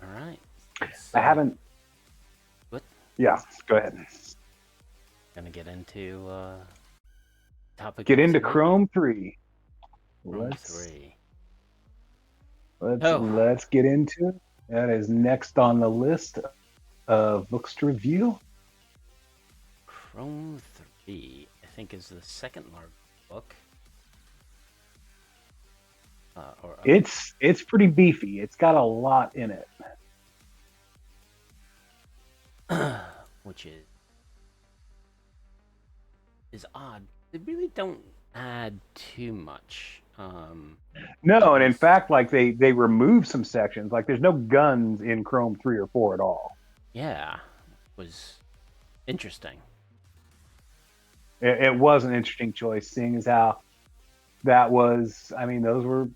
All right. I haven't. What? Yeah, go ahead. Gonna get into topic. Get into Chrome 3. Let's get into it. That is next on the list of books to review. Chrome 3, I think, is the second largest book. It's pretty beefy. It's got a lot in it. Which is odd. They really don't add too much. No, and in fact, like they remove some sections. Like there's no guns in Chrome 3 or 4 at all. Yeah, it was interesting. It was an interesting choice, seeing as how that was. I mean, those were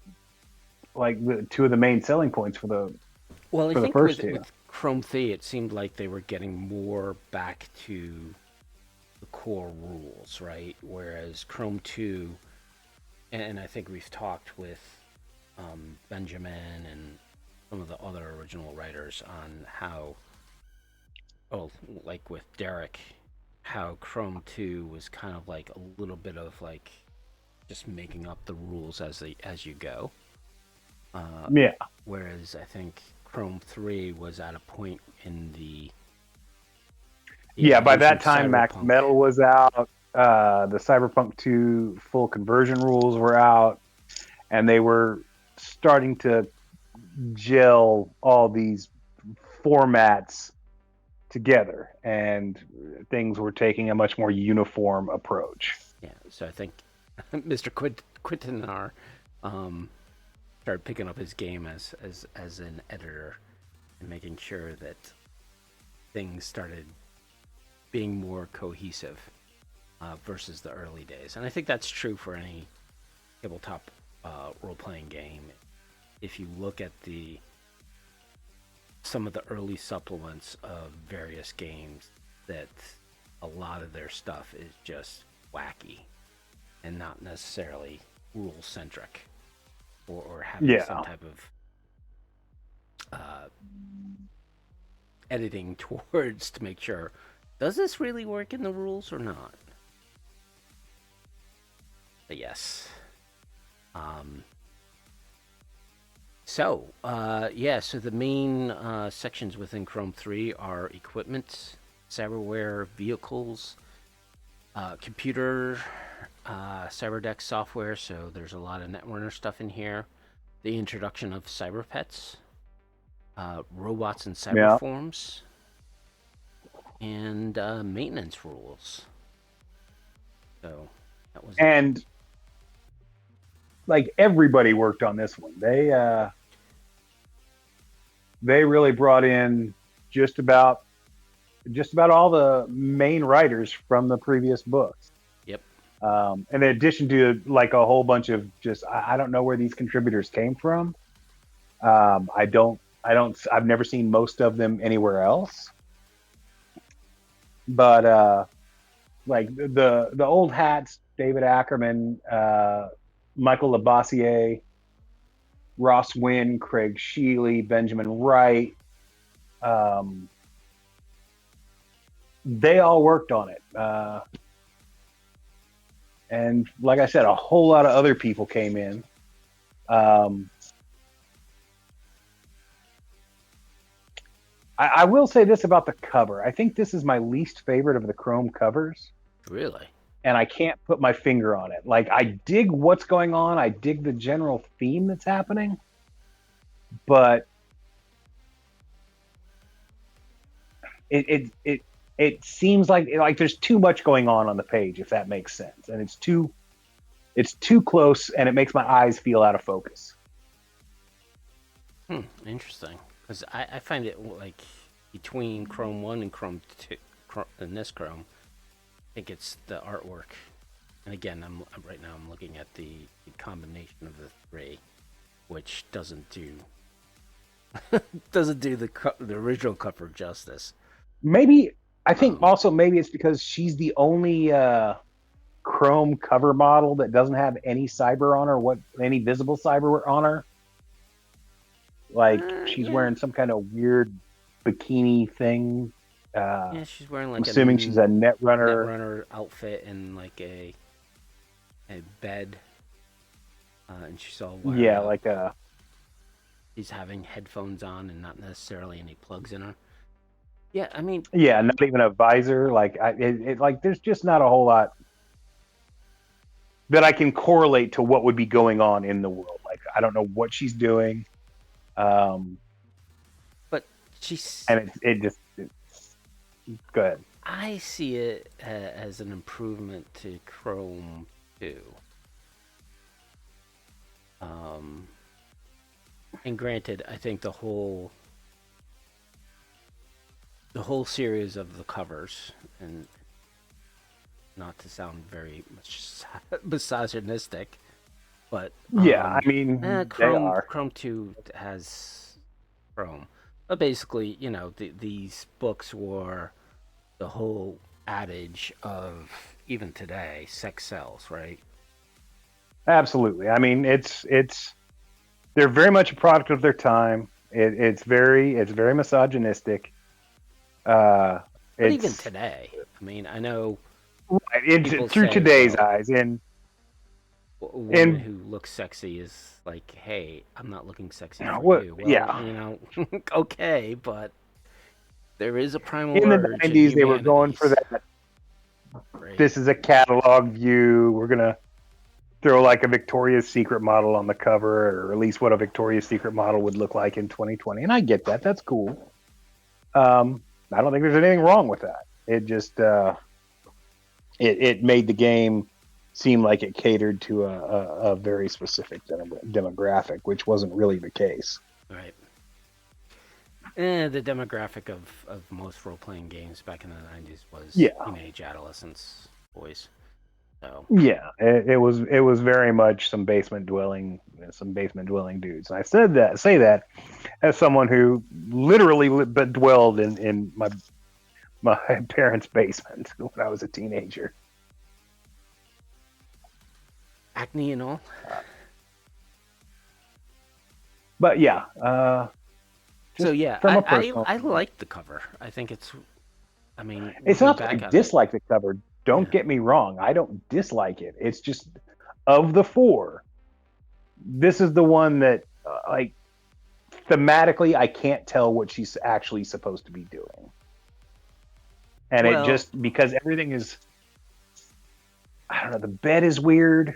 like the two of the main selling points for the. Well, I think the first with Chrome 3, it seemed like they were getting more back to the core rules, right? Whereas Chrome 2, and I think we've talked with Benjamin and some of the other original writers on how oh, like with Derek, how Chrome 2 was kind of like a little bit of like just making up the rules as you go. Yeah. Whereas I think Chrome 3 was at a point in the Yeah, by evolution that of time, Max Cyberpunk. Metal was out. The Cyberpunk 2 full conversion rules were out, and they were starting to gel all these formats together, and things were taking a much more uniform approach. Yeah, so I think Mr. Quintanar um, started picking up his game as an editor and making sure that things started being more cohesive versus the early days. And I think that's true for any tabletop role playing game. If you look at the some of the early supplements of various games, that a lot of their stuff is just wacky and not necessarily rule centric, or having some Yeah. type of uh, editing towards to make sure, does this really work in the rules or not? But yes. Um, so the main sections within Chrome 3 are equipment, cyberware, vehicles, computer, cyberdeck software. So there's a lot of Netrunner stuff in here. The introduction of cyberpets, robots and cyber Yeah. forms, and maintenance rules. So that was And like everybody worked on this one. They really brought in just about all the main writers from the previous books. yep. In addition to like a whole bunch of just I don't know where these contributors came from. I've never seen most of them anywhere else. But like the old hats, David Ackerman, Michael Labossiere, Ross Wynn, Craig Sheely, Benjamin Wright, um, they all worked on it. And like I said, a whole lot of other people came in. Um, I will say this about the cover. I think this is my least favorite of the Chrome covers. Really? And I can't put my finger on it. Like, I dig what's going on. I dig the general theme that's happening. But it seems like there's too much going on the page, if that makes sense. And it's too close, and it makes my eyes feel out of focus. Interesting. Because I find it like between Chrome 1 and Chrome 2, and this Chrome, I think it's the artwork. And again, right now I'm looking at the combination of the three, which doesn't do the original cover justice. Maybe I think also maybe it's because she's the only Chrome cover model that doesn't have any cyber on her, any visible cyber on her. Like she's wearing some kind of weird bikini thing. Yeah, she's wearing like I'm assuming she's a Netrunner. Netrunner outfit and like a bed, and she's all wired Yeah, up. like a. She's having headphones on and not necessarily any plugs in her. Yeah, I mean. Yeah, not even a visor. Like like there's just not a whole lot that I can correlate to what would be going on in the world. Like I don't know what she's doing. But she's. And it's go ahead. I see it as an improvement to Chrome 2. And granted, I think the whole series of the covers, and not to sound very much misogynistic, but Yeah, I mean, Chrome 2 has Chrome. But basically, these books were the whole adage of, even today, sex sells, right? Absolutely. I mean, they're very much a product of their time. It's very misogynistic. Uh, But even it's today, I mean, I know right, people through say, today's well, eyes, a woman and who looks sexy is like, hey, I'm not looking sexy for what? you. Well, Yeah, okay, but there is a primal in the urge in '90s, they were going for humanities, that. right? This is a catalog view. We're gonna throw like a Victoria's Secret model on the cover, or at least what a Victoria's Secret model would look like in 2020. And I get that. That's cool. I don't think there's anything wrong with that. It just it made the game seem like it catered to a very specific demographic, which wasn't really the case. Right. The demographic of most role playing games back in the 90s was Yeah, teenage adolescents, boys. So, yeah. It was very much some basement dwelling dudes. And I say that as someone who literally dwelled in my parents' basement when I was a teenager. acne and all. But yeah, So, just yeah, from a personal, I like the cover. I think it's, I mean, it's looking not that I back at it, dislike the cover. Don't yeah. get me wrong. I don't dislike it. It's just of the four, this is the one that like thematically I can't tell what she's actually supposed to be doing. And it Well, just because everything is I don't know, the bed is weird.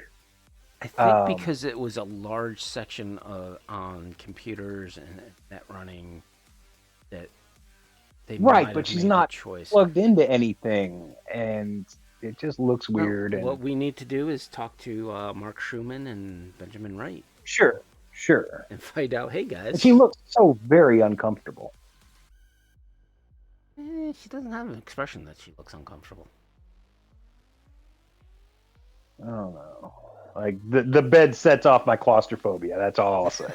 I think Um, because it was a large section of on computers and net running that they right, might but have she's made the not choice. plugged into anything and it just looks Well, weird what and we need to do is talk to Mark Schumann and Benjamin Wright sure, sure. and find out, hey And she guys, looks so very uncomfortable. she doesn't have an expression that she looks uncomfortable. I don't know. Like the bed sets off my claustrophobia. That's all I'll say.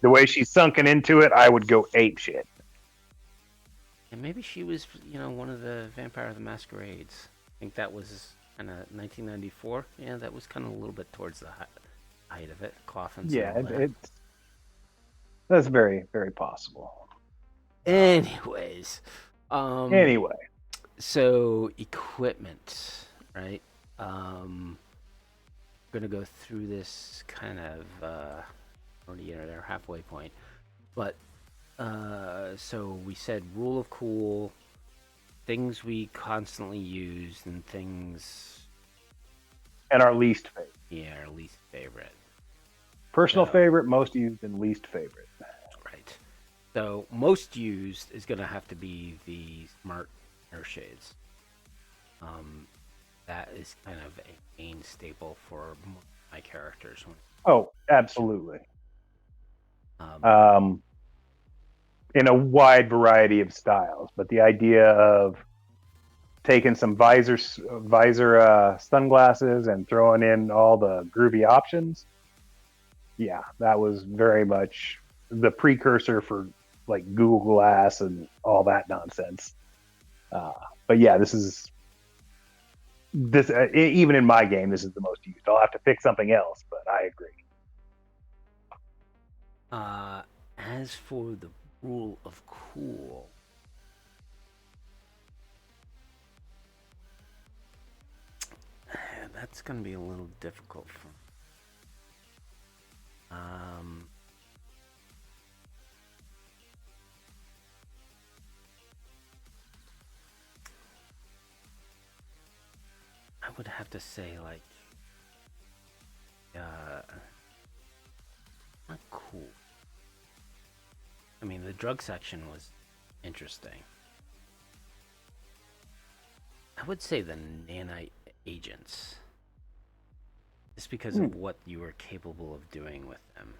The way she's sunken into it, I would go ape shit. And maybe she was, one of the Vampire the Masquerades. I think that was kind of 1994. Yeah, that was kind of a little bit towards the height of it, coffins and Yeah, all that. that's very very possible. Anyways, um, Anyway, so equipment, right? Um, gonna go through this kind of already at our halfway point, but so we said rule of cool, things we constantly use, and things, and our least favorite, yeah, our least favorite. personal So, favorite, most used, and least favorite. right. So most used is gonna have to be the smart air shades. Um, that is kind of a main staple for my characters. Oh, absolutely. Um, Um, in a wide variety of styles, but the idea of taking some visor sunglasses and throwing in all the groovy options, yeah, that was very much the precursor for like Google Glass and all that nonsense. Uh, but yeah, this even in my game, this is the most used. I'll have to pick something else, but I agree. as for the rule of cool, that's gonna be a little difficult for. Um, I would have to say like, not cool. I mean, the drug section was interesting. I would say the nanite agents, just because Hmm. of what you were capable of doing with them.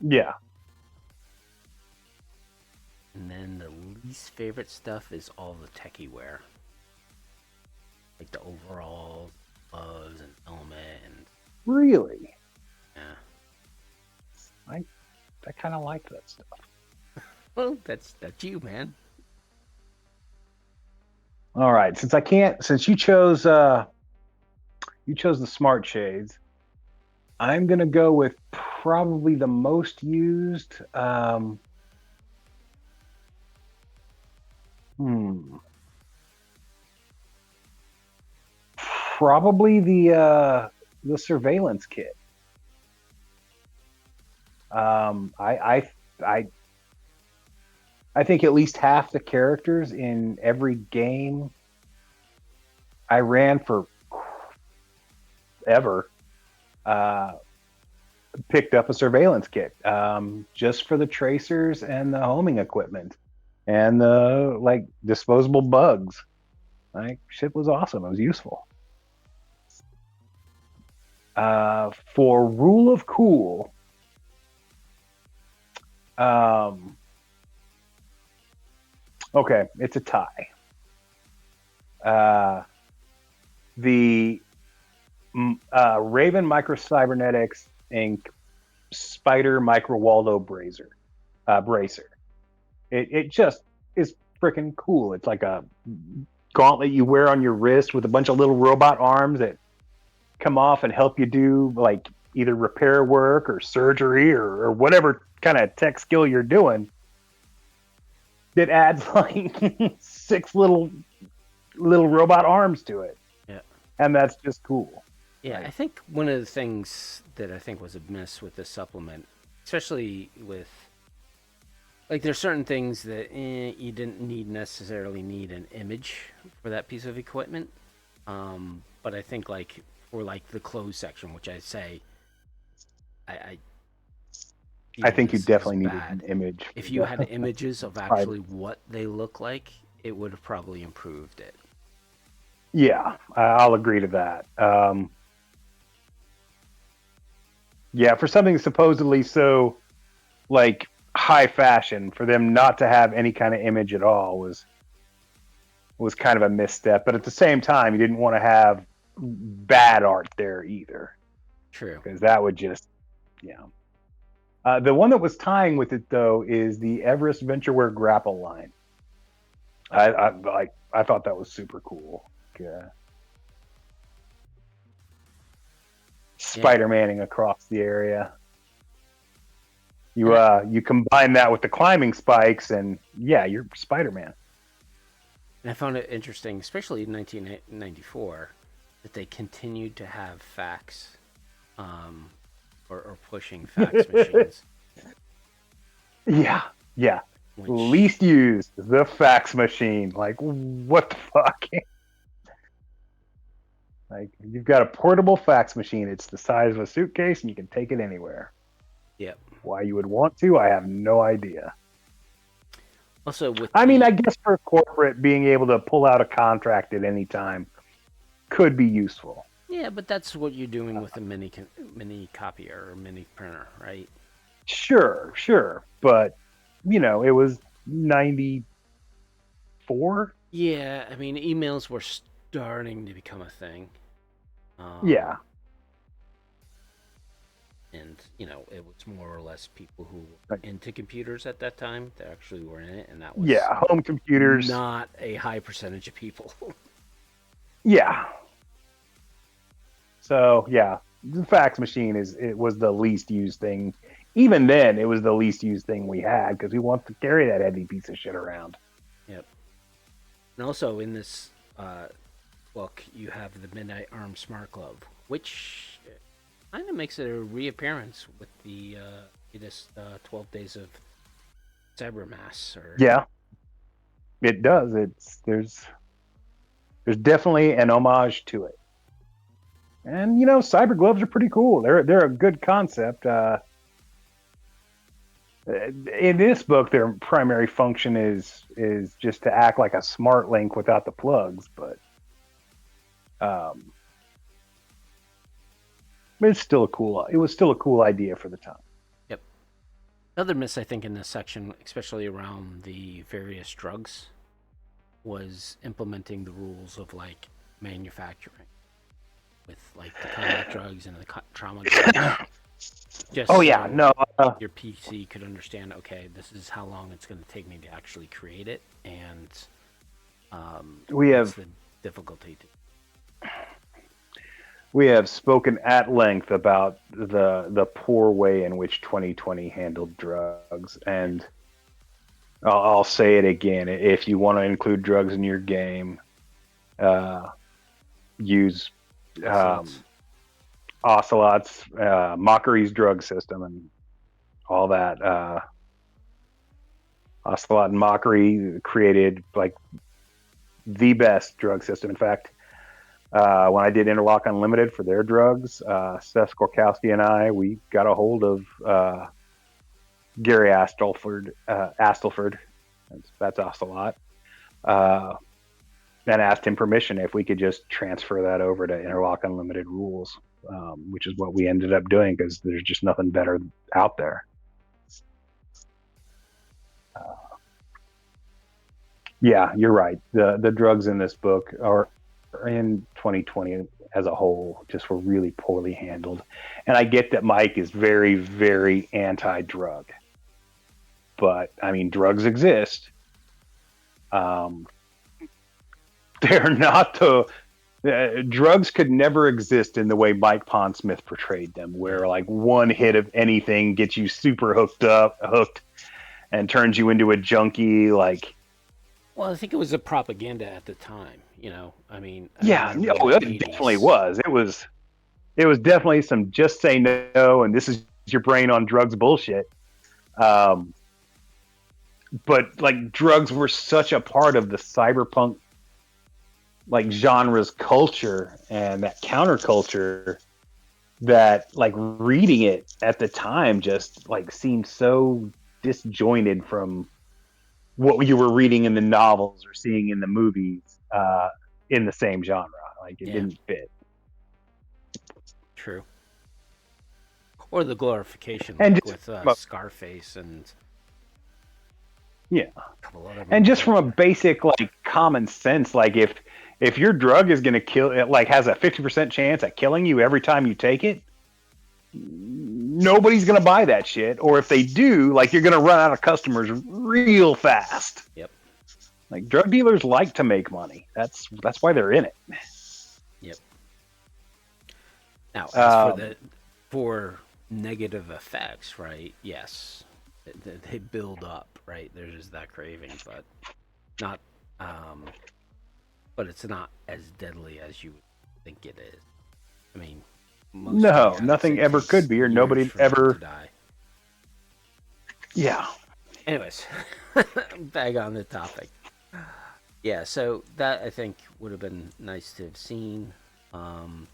Yeah, And then the least favorite stuff is all the techie wear, like the overalls, gloves, and helmet, and really. yeah. I kind of like that stuff. Well, that's you, man. All right, since you chose the smart shades, I'm gonna go with probably the most used. Hmm. Probably the surveillance kit. I I think at least half the characters in every game I ran for ever uh, picked up a surveillance kit just for the tracers and the homing equipment and the like disposable bugs. Like shit was awesome. It was useful. For rule of cool, um, okay, it's a tie. Uh, the Raven Micro Cybernetics Inc. Spider Micro Waldo bracer. It just is freaking cool. It's like a gauntlet you wear on your wrist with a bunch of little robot arms that come off and help you do like either repair work or surgery or whatever kind of tech skill you're doing. It adds like six little robot arms to it. Yeah. And that's just cool. Yeah, Right. I think one of the things that I think was a miss with this supplement, especially with like there's certain things that you didn't necessarily need an image for that piece of equipment. But I think like for like the clothes section, which I say I I feel think you this is definitely needed bad. an image. If you had images of Spider. actually what they look like, it would have probably improved it. Yeah, I'll agree to that. Yeah, for something supposedly so like high fashion, for them not to have any kind of image at all was kind of a misstep. But at the same time, you didn't want to have bad art there either, True. because that would just, you know. The one that was tying with it though is the Everest Ventureware grapple line. I thought that was super cool. Yeah. Spider-Manning across the area. You combine that with the climbing spikes, and yeah, you're Spider-Man. And I found it interesting, especially in 1994, that they continued to have fax, or pushing fax machines. Yeah, yeah. Which, Least used, the fax machine. Like, what the fuck? Like, you've got a portable fax machine. It's the size of a suitcase, and you can take it anywhere. yep. Why you would want to, I have no idea. Also, with I mean, I guess for corporate, being able to pull out a contract at any time could be useful. yeah, but that's what you're doing with a mini copier or mini printer, right? Sure, but you know, it was 94. Yeah, I mean, emails were starting to become a thing. Yeah, And, you know, it was more or less people who were Like- into computers at that time that actually were in it, and that was yeah, home computers. not a high percentage of people. Yeah. So yeah, the fax machine it was the least used thing. Even then, it was the least used thing we had because we want to carry that heavy piece of shit around. Yep. And also in this book, you have the Midnight Arm Smart Glove, which kind of makes it a reappearance with the latest 12 Days of Cybermass. Or Yeah, it does. There's definitely an homage to it. And you know, cyber gloves are pretty cool. They're a good concept. In this book, their primary function is just to act like a smart link without the plugs, but it's still a cool. It was still a cool idea for the time. Yep. Another miss, I think, in this section, especially around the various drugs, was implementing the rules of like manufacturing with like the combat drugs and the trauma drugs. Just Oh yeah, so no. your PC could understand, okay, this is how long it's going to take me to actually create it, and We what's have the difficulty. we have spoken at length about the poor way in which 2020 handled drugs, and I'll say it again. If you want to include drugs in your game, use Ocelots. Ocelot's Mockery's drug system and all that. Ocelot and Mockery created like the best drug system. In fact, when I did Interlock Unlimited for their drugs, Seth Skorkowski and we got a hold of Gary Astleford, that's Ocelot, and asked him permission if we could just transfer that over to Interlock Unlimited rules, which is what we ended up doing because there's just nothing better out there. Yeah, you're right. The drugs in this book are in 2020 as a whole just were really poorly handled. And I get that Mike is very, very anti-drug, but I mean, drugs exist. They're not the drugs could never exist in the way Mike Pondsmith portrayed them, where like one hit of anything gets you super hooked, and turns you into a junkie. Like, Well, I think it was a propaganda at the time. You know, I mean, I yeah, remember no, the it definitely '80s. was. It was definitely some just say no and this is your brain on drugs bullshit. Um, but like drugs were such a part of the cyberpunk like genres culture and that counterculture that like reading it at the time just like seemed so disjointed from what you were reading in the novels or seeing in the movies in the same genre. Like it Yeah, didn't fit. true. Or the glorification, And like just with Scarface and yeah, a couple other and movies just like from a that. basic like common sense, like if your drug is going to kill, it like has a 50% chance at killing you every time you take it, nobody's going to buy that shit. Or if they do, like you're going to run out of customers real fast. Yep. Like drug dealers like to make money. That's why they're in it. Yep. Now, as for Um, the for negative effects, right? Yes, they build up, right? There's just that craving, but not. Um, but it's not as deadly as you think it is. I mean, mostly, no, I would say nothing it ever could takes be, or years nobody for them to ever. die. Yeah, Anyways, back on the topic. Yeah, so that I think would have been nice to have seen. Um,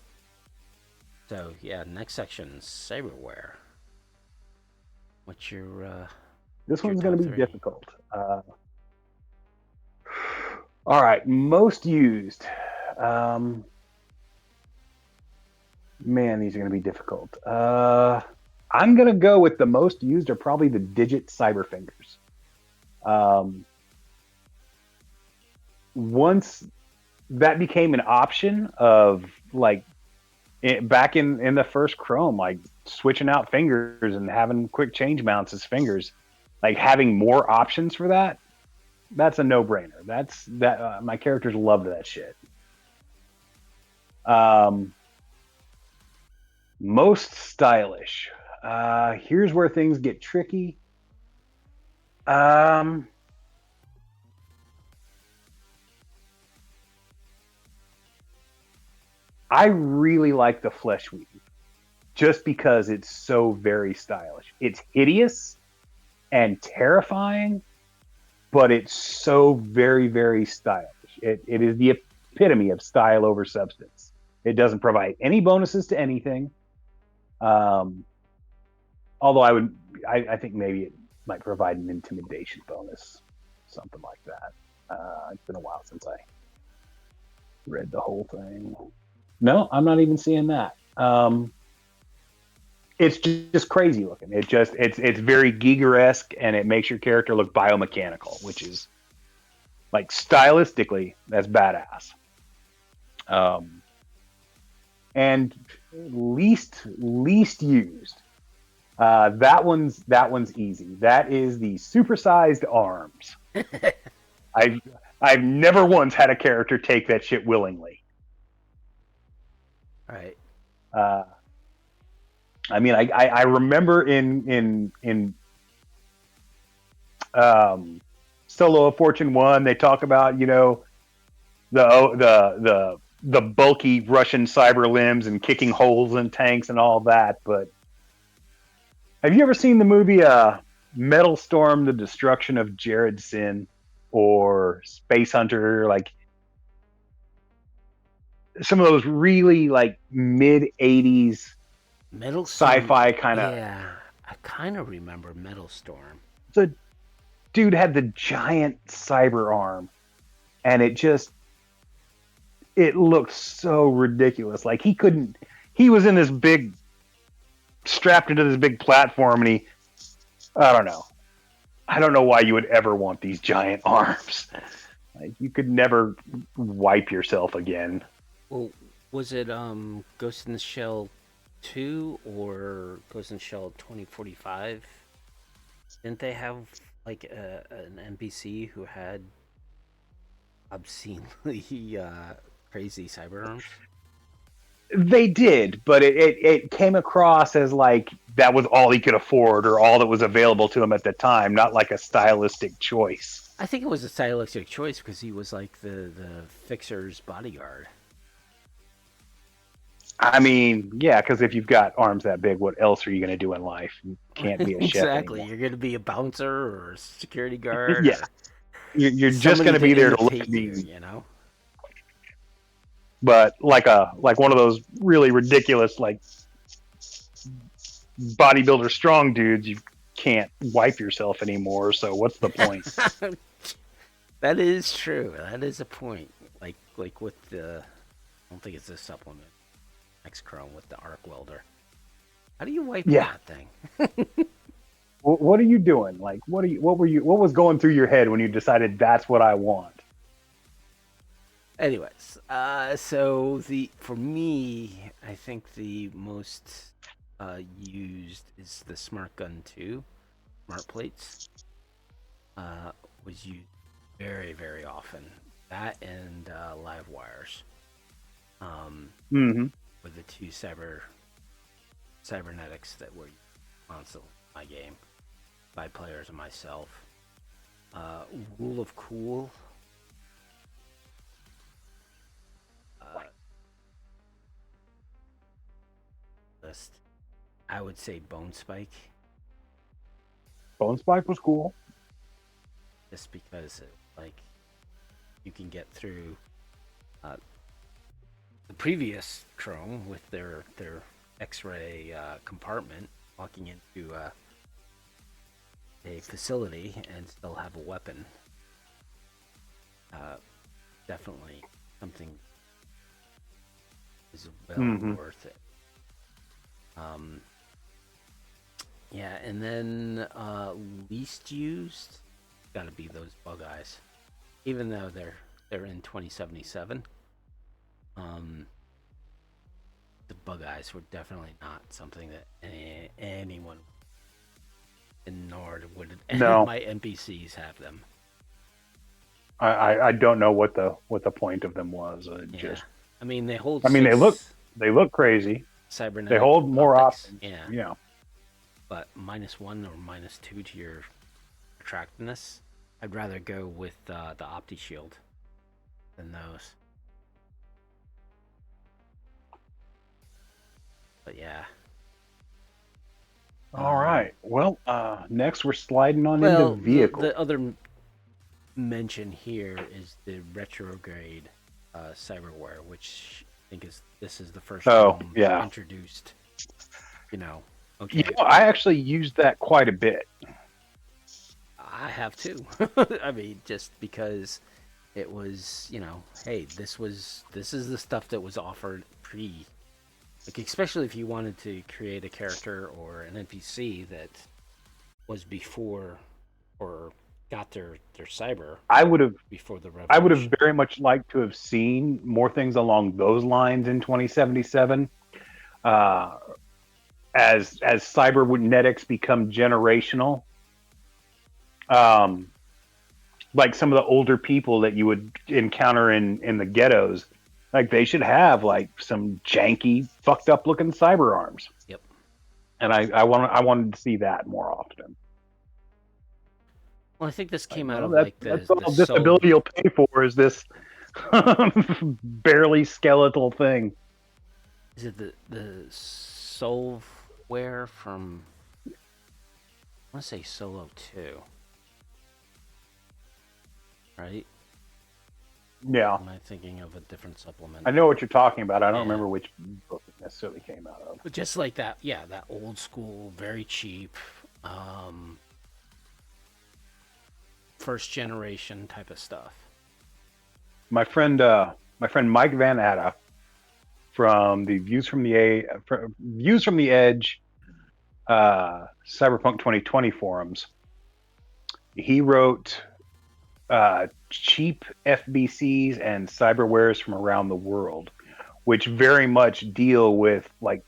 so yeah, next section, cyberware. What's this your one's going top to be three? difficult. All right, most used. Um, Man, these are going to be difficult. I'm going to go with the most used are probably the digit cyber fingers. Um, Once that became an option of like back in the first Chrome, like switching out fingers and having quick change mounts as fingers, like having more options for that, that's a no brainer. That's that my characters loved that shit. Um, Most stylish. Here's where things get tricky. Um, I really like the flesh weave just because it's so very stylish. It's hideous and terrifying, but it's so very, very stylish. It is the epitome of style over substance. It doesn't provide any bonuses to anything. Um, Although I think maybe it might provide an intimidation bonus, something like that. It's been a while since I read the whole thing. No, I'm not even seeing that. It's just crazy looking. It's very Giger-esque and it makes your character look biomechanical, which is like stylistically that's badass. Um, and least used. That one's easy. That is the supersized arms. I've I've never once had a character take that shit willingly. All right. Uh, I mean, I remember in Solo of Fortune 1, they talk about, the bulky Russian cyber limbs and kicking holes in tanks and all that. But have you ever seen the movie Metal Storm: The Destruction of Jared Sin or Space Hunter? Like some of those really like mid '80s Metal Storm. sci-fi kind of. Yeah, I kind of remember Metal Storm. The dude had the giant cyber arm, and it looked so ridiculous. Like he was in this big, strapped into this big platform, and I don't know why you would ever want these giant arms. Like you could never wipe yourself again. Well, was it Ghost in the Shell 2 or Ghost in the Shell 2045? Didn't they have like an NPC who had obscenely crazy cyber arms? They did, but it came across as like that was all he could afford or all that was available to him at the time, not like a stylistic choice. I think it was a stylistic choice because he was like the fixer's bodyguard. I mean, yeah, because if you've got arms that big, what else are you going to do in life? You can't be a chef Exactly. anymore. You're going to be a bouncer or a security guard. Yeah, you're just going to be there to look at you, these. you know? But like one of those really ridiculous like bodybuilder strong dudes, you can't wipe yourself anymore. So what's the point? That is true. That is a point. Like with the, I don't think it's a supplement. X-Chrome with the arc welder. How do you wipe that thing? What are you doing? Like, what was going through your head when you decided that's what I want? Anyways, so for me, I think the most used is the Smart Gun 2. Smart plates was used very, very often. That and live wires. With the two cybernetics that were constantly in my game by players and myself. Rule of Cool. List. I would say Bone Spike. Bone Spike was cool. Just because you can get through the previous Chrome with their X-ray compartment, walking into a facility and still have a weapon. Definitely something is well worth it. Yeah, and then least used, gotta be those bug eyes, even though they're in 2077. The bug eyes were definitely not something that anyone, and nor would my NPCs have them. I don't know what the point of them was. I mean, they hold. They look crazy. Cybernetic. They hold more options. Yeah. But -1 or -2 to your attractiveness, I'd rather go with the Opti Shield than those. But yeah. All right. Well, next we're sliding on into vehicles. The other mention here is the retrograde cyberware, which I think this is the first time introduced. Okay. I actually used that quite a bit. I have too. I mean, just because it was, hey, this is the stuff that was offered especially if you wanted to create a character or an NPC that was before or got their cyber. I would have before the revolution. I would have very much liked to have seen more things along those lines in 2077. As cybernetics become generational, like some of the older people that you would encounter in the ghettos, like they should have like some janky, fucked up looking cyber arms. Yep. And I wanted to see that more often. Well, I think this came out Well, of like that's the all soul. disability will pay for is this barely skeletal thing. Is it the soulware from? I want to say Solo 2, right? Yeah, Am I thinking of a different supplement? I know what you're talking about. I don't Yeah. remember which book it necessarily came out of. But just like that, yeah, that old school, very cheap, um, first generation type of stuff. My friend Mike Van Atta from the Views from the Edge Cyberpunk 2020 forums. He wrote cheap FBCs and cyberwares from around the world, which very much deal with like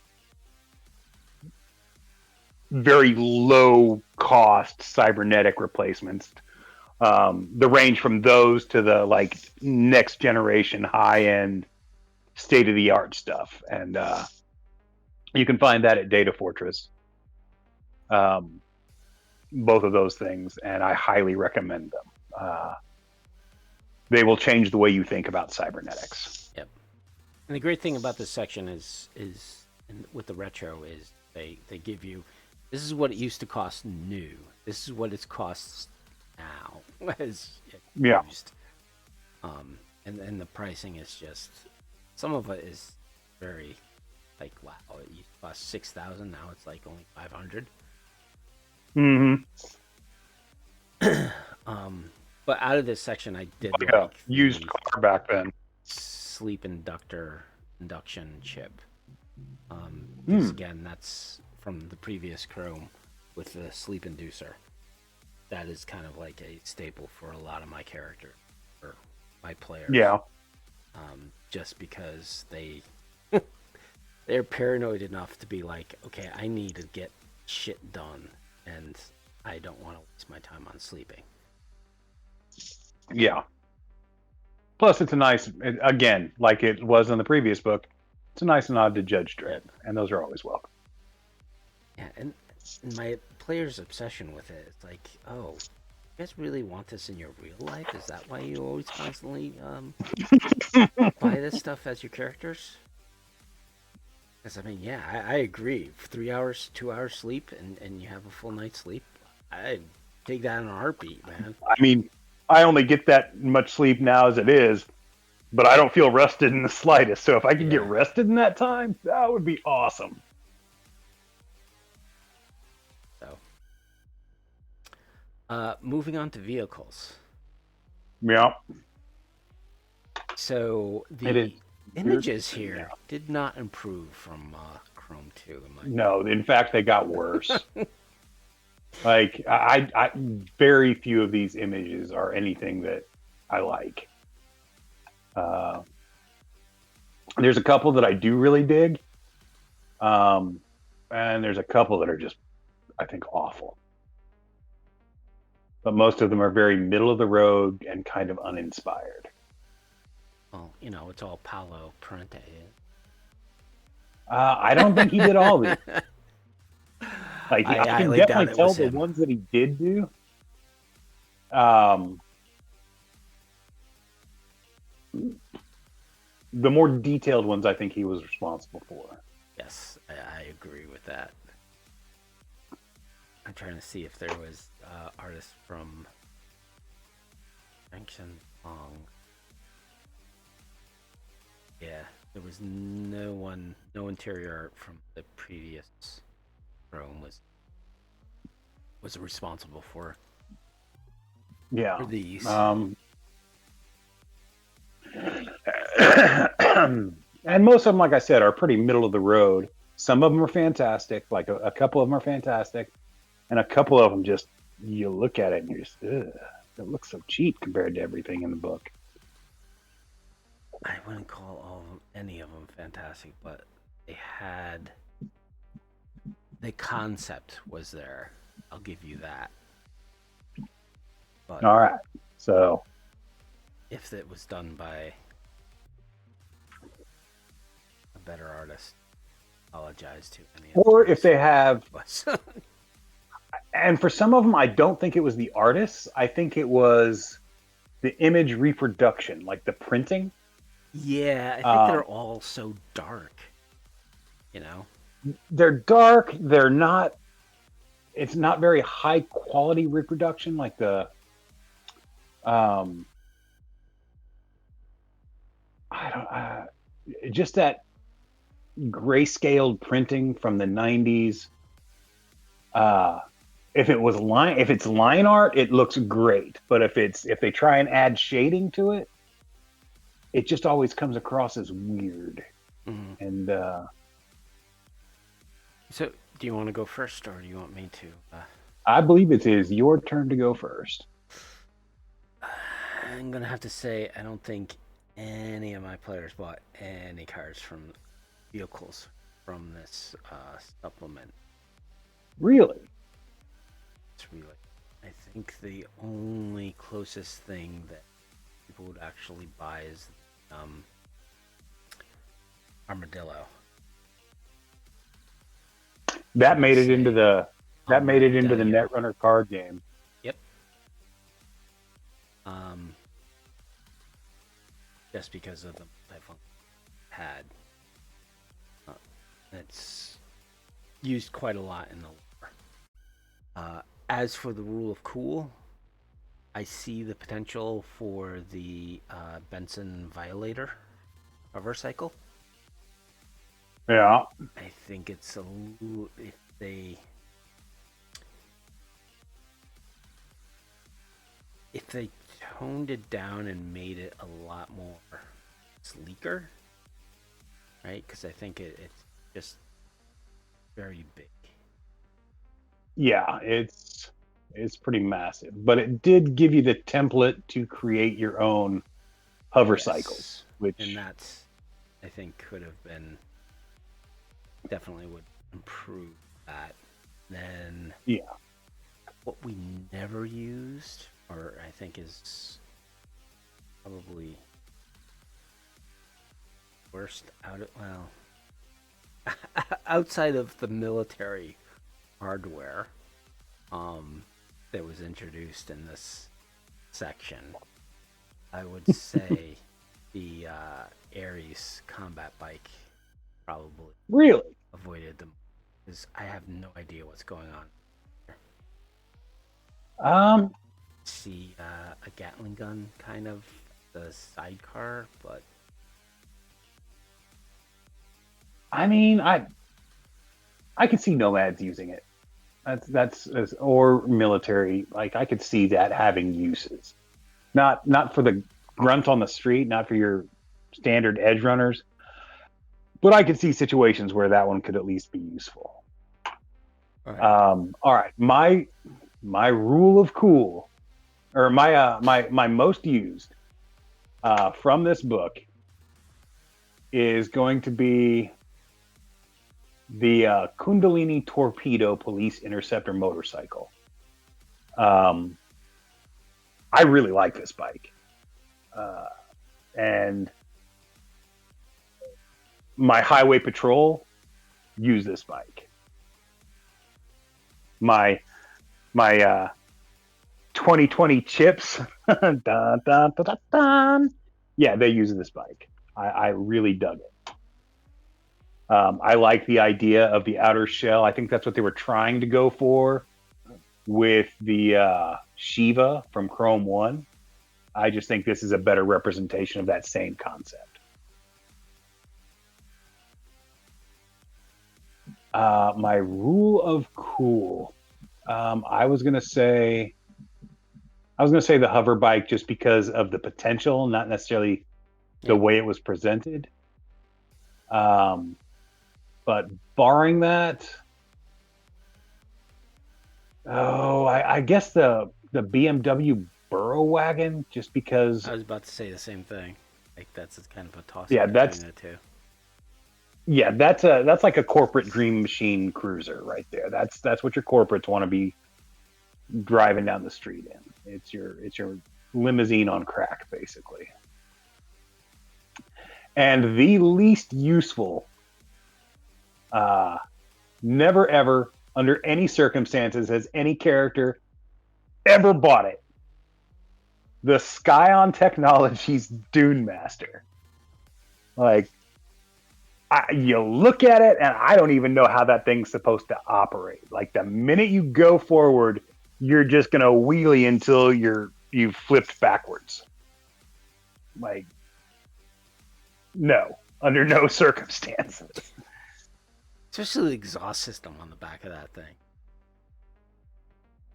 very low cost cybernetic replacements. The range from those to the like next generation high end state of the art stuff, and you can find that at Data Fortress. Um, both of those things, and I highly recommend them. They will change the way you think about cybernetics. Yep. And the great thing about this section is and with the retro is they give you, this is what it used to cost new. This is what it costs now as Yeah. used. And the pricing is just, some of it is very like, wow, it used to cost 6,000, now it's like only 500. Mm-hmm. But out of this section, I did Like a like used the car back then. sleep induction chip. Because again, that's from the previous Chrome with the sleep inducer. That is kind of like a staple for a lot of my characters or my players. Yeah. Just because they're paranoid enough to be like, okay, I need to get shit done, and I don't want to waste my time on sleeping. Yeah. Plus, it's a nice, again, like it was in the previous book, it's a nice nod to Judge Dredd, and those are always welcome. Yeah, and my player's obsession with it, it's like, oh, you guys really want this in your real life? Is that why you always constantly buy this stuff as your characters? Because, I mean, yeah, I agree. 3 hours, 2 hours sleep, and you have a full night's sleep, I'd take that in a heartbeat, man. I mean, I only get that much sleep now as it is, but I don't feel rested in the slightest. So if I could get rested in that time, that would be awesome. So, moving on to vehicles. Yeah. So the images here did not improve from Chrome 2. No, in fact, they got worse. Like, I very few of these images are anything that I like. There's a couple that I do really dig, and there's a couple that are just, I think, awful. But most of them are very middle of the road and kind of uninspired. Well, you know, it's all Paolo Parente. I don't think he did all these. Like, I can definitely tell the ones that he did do. The more detailed ones, I think he was responsible for. Yes, I agree with that. I'm trying to see if there was artists from Junction Long. Yeah, there was no interior art from the previous Chrome was responsible for. Yeah. For these. And most of them, like I said, are pretty middle of the road. Some of them are fantastic. Like a couple of them are fantastic. And a couple of them just, you look at it and you're just, ugh, it looks so cheap compared to everything in the book. I wouldn't call any of them fantastic, but they had, the concept was there. I'll give you that. But all right. So if it was done by a better artist, I apologize to any. Or if they have, And for some of them, I don't think it was the artists. I think it was the image reproduction, like the printing. Yeah, I think they're Um, all so dark. You know. they're dark. They're not. It's not very high quality reproduction, like the. Um, I don't. Just that grayscaled printing from the '90s. Uh, if it's line art, it looks great. But if they try and add shading to it, it just always comes across as weird. Mm-hmm. And So, do you want to go first, or do you want me to? I believe it is your turn to go first. I'm gonna have to say I don't think any of my players bought any cards from vehicles from this supplement. Really? It's really, I think the only closest thing that people would actually buy is armadillo. That made it into the Armadillo. Netrunner card game. Yep. Um, just because of the typhoon had. It's used quite a lot in the lore. As for the rule of cool, I see the potential for the Benson Violator hover cycle. Yeah. I think it's a little, if they toned it down and made it a lot more sleeker, right? Because I think it's just very big. Yeah, it's pretty massive, but it did give you the template to create your own hover cycles, Yes, which and that's, I think, could have been, definitely would improve that. Then yeah. what we never used, or I think is probably worst out of, well, outside of the military hardware that was introduced in this section, I would say the Ares combat bike probably Really? avoided them because I have no idea what's going on. Um, See a Gatling gun kind of the sidecar, but I mean, I could see nomads using it. Or military. Like I could see that having uses. Not for the grunt on the street, not for your standard edge runners, but I could see situations where that one could at least be useful. all right. All right, my rule of cool, or my most used from this book is going to be the Kundalini Torpedo Police Interceptor motorcycle. I really like this bike, and my highway patrol use this bike. My 2020 chips, dun, dun, dun, dun, dun. Yeah, they use this bike. I really dug it. I like the idea of the outer shell. I think that's what they were trying to go for with the Shiva from Chrome 1. I just think this is a better representation of that same concept. My rule of cool. I was gonna say the hover bike just because of the potential, not necessarily the way it was presented. But barring that, I guess the BMW Burrow wagon, just because. I was about to say the same thing. Like that's kind of a toss Yeah, up between the two. Yeah, that's like a corporate dream machine cruiser right there. That's what your corporates want to be driving down the street in. It's your limousine on crack, basically. And the least useful, never ever under any circumstances, has any character ever bought it. The Scion Technologies Dune Master. Like, you look at it, and I don't even know how that thing's supposed to operate. Like, the minute you go forward, you're just gonna wheelie until you've flipped backwards. Like, no, under no circumstances. Especially the exhaust system on the back of that thing.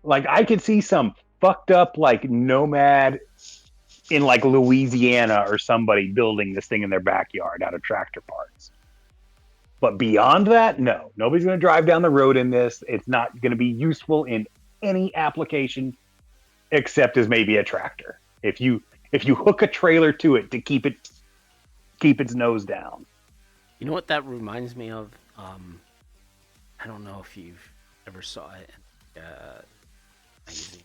Like, I could see some fucked up like nomad in like Louisiana or somebody building this thing in their backyard out of tractor parts. But beyond that, no. Nobody's going to drive down the road in this. It's not going to be useful in any application except as maybe a tractor. If you hook a trailer to it to keep its nose down. You know what that reminds me of? I don't know if you've ever saw it in magazine,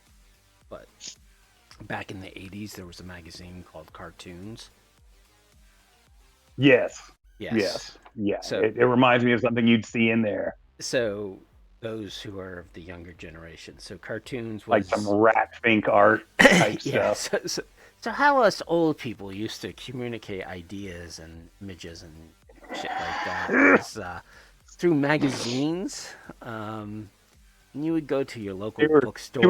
but back in the 80s there was a magazine called Cartoons. Yes. So it reminds me of something you'd see in there. So those who are of the younger generation, so Cartoons was like some rat fink art type yeah, stuff. So how us old people used to communicate ideas and images and shit like that was through magazines. You would go to your local bookstore. They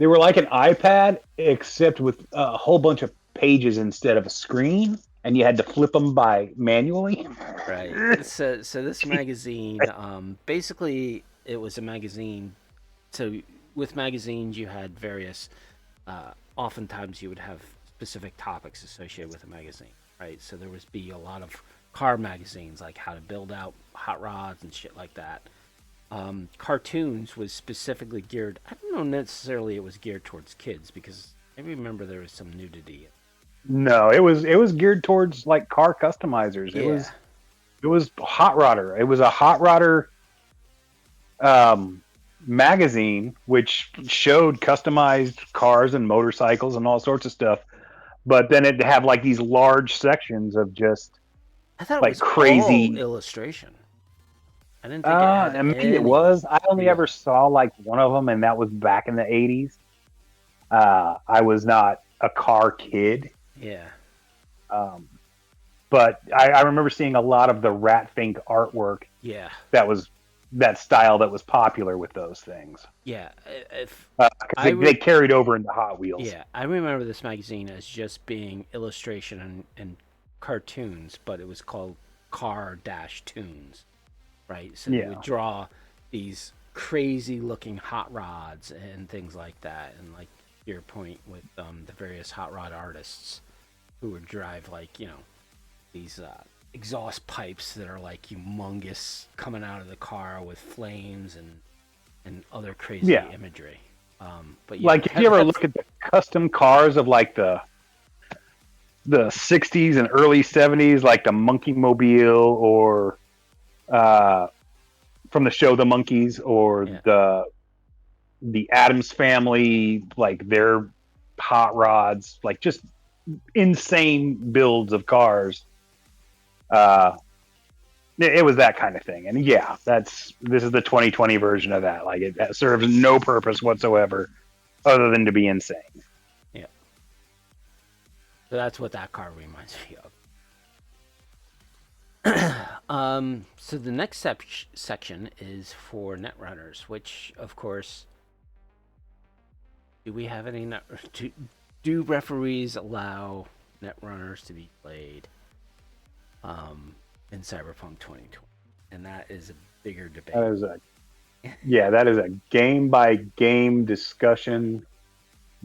were like an iPad, except with a whole bunch of pages instead of a screen, and you had to flip them by manually. Right. So this magazine, basically, it was a magazine. So with magazines, you had various. Oftentimes, you would have specific topics associated with a magazine, right? So there would be a lot of car magazines, like how to build out hot rods and shit like that. Cartoons was specifically geared. I don't know necessarily it was geared towards kids, because I remember there was some nudity. No, it was geared towards like car customizers. Yeah. It was hot rodder. It was a hot rodder magazine which showed customized cars and motorcycles and all sorts of stuff. But then it'd have like these large sections of just I thought like it was crazy all illustration. I didn't think it had maybe it was. I only real. ever saw like one of them, and that was back in the 80s. I was not a car kid. Yeah. But I remember seeing a lot of the rat fink artwork. Yeah. That style that was popular with those things. Yeah. They carried over into Hot Wheels. Yeah, I remember this magazine as just being illustration and cartoons, but it was called Car-Tunes, right? So they would draw these crazy looking hot rods and things like that, and like your point with the various hot rod artists who would drive like, you know, these exhaust pipes that are like humongous coming out of the car with flames and other crazy imagery. But yeah, like if you ever look at the custom cars of like the 60s and early 70s, like the Monkey Mobile or from the show The Monkeys, or the Addams Family, like their hot rods, like just insane builds of cars. It was that kind of thing. And this is the 2020 version of that. Like it serves no purpose whatsoever other than to be insane. Yeah. So that's what that car reminds me of. So the next section is for netrunners, which of course, do we have any do referees allow netrunners to be played in Cyberpunk 2020? And that is a bigger debate. That is a game by game discussion,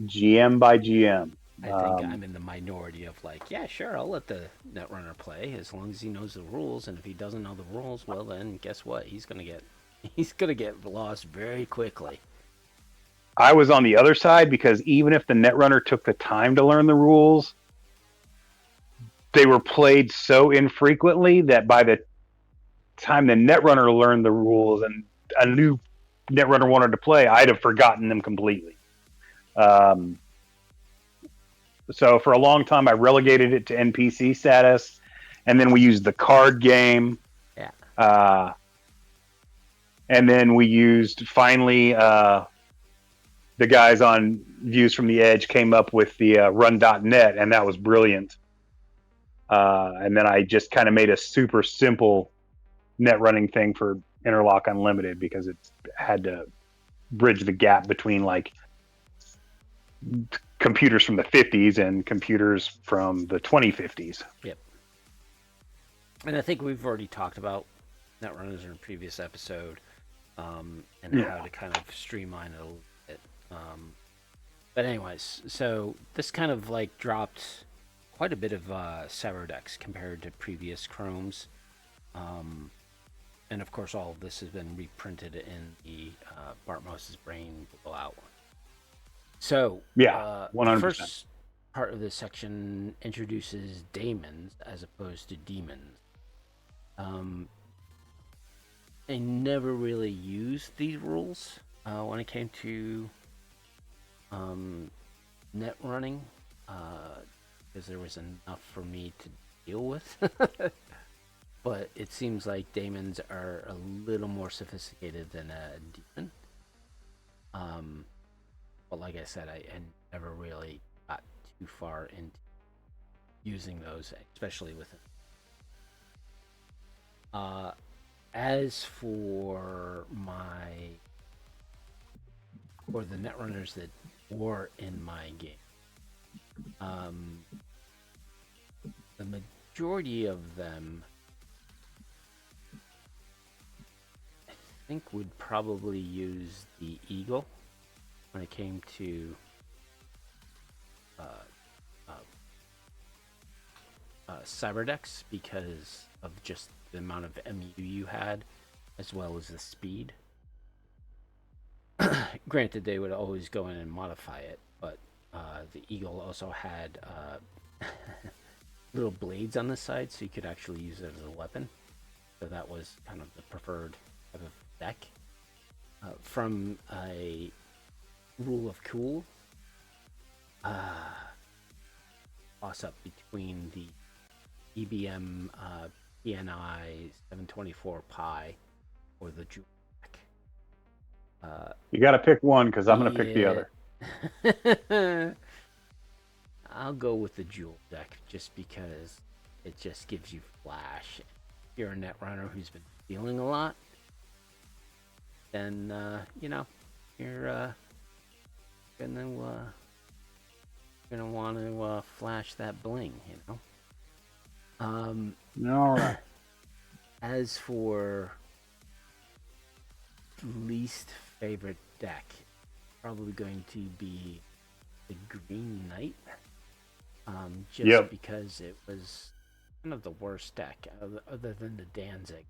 GM by GM. I think I'm in the minority of like, yeah, sure, I'll let the netrunner play as long as he knows the rules, and if he doesn't know the rules, well then guess what? He's gonna get lost very quickly. I was on the other side, because even if the netrunner took the time to learn the rules, they were played so infrequently that by the time the netrunner learned the rules and a new netrunner wanted to play, I'd have forgotten them completely. So for a long time, I relegated it to NPC status, and then we used the card game. Yeah. And then we used finally the guys on Views from the Edge came up with the run.net, and that was brilliant. And then I just kind of made a super simple net running thing for Interlock Unlimited because it had to bridge the gap between like computers from the 50s and computers from the 2050s. Yep. And I think we've already talked about Netrunners in a previous episode, and how to kind of streamline it a little bit. But anyways, so this kind of like dropped quite a bit of Cyberdex compared to previous Chromes. And of course, all of this has been reprinted in the Bartmoss's Brain blowout. So, yeah, 100%. The first part of this section introduces daemons as opposed to demons. I never really used these rules when it came to net running, because there was enough for me to deal with. But it seems like daemons are a little more sophisticated than a demon. But like I said, I never really got too far into using those, especially with it. As for the netrunners that were in my game, the majority of them, I think, would probably use the Eagle when it came to Cyberdex, because of just the amount of MU you had, as well as the speed. Granted, they would always go in and modify it, but the Eagle also had little blades on the side, so you could actually use it as a weapon. So that was kind of the preferred type of deck. From a rule of cool, toss up between the EBM PNI 724 Pi or the Jewel deck. You got to pick one because I'm going to pick the other. I'll go with the Jewel deck just because it just gives you flash. If you're a netrunner who's been stealing a lot, then you're gonna want to flash that bling, All right. As for least favorite deck, probably going to be the Green Knight. Just because it was kind of the worst deck other than the Danzig.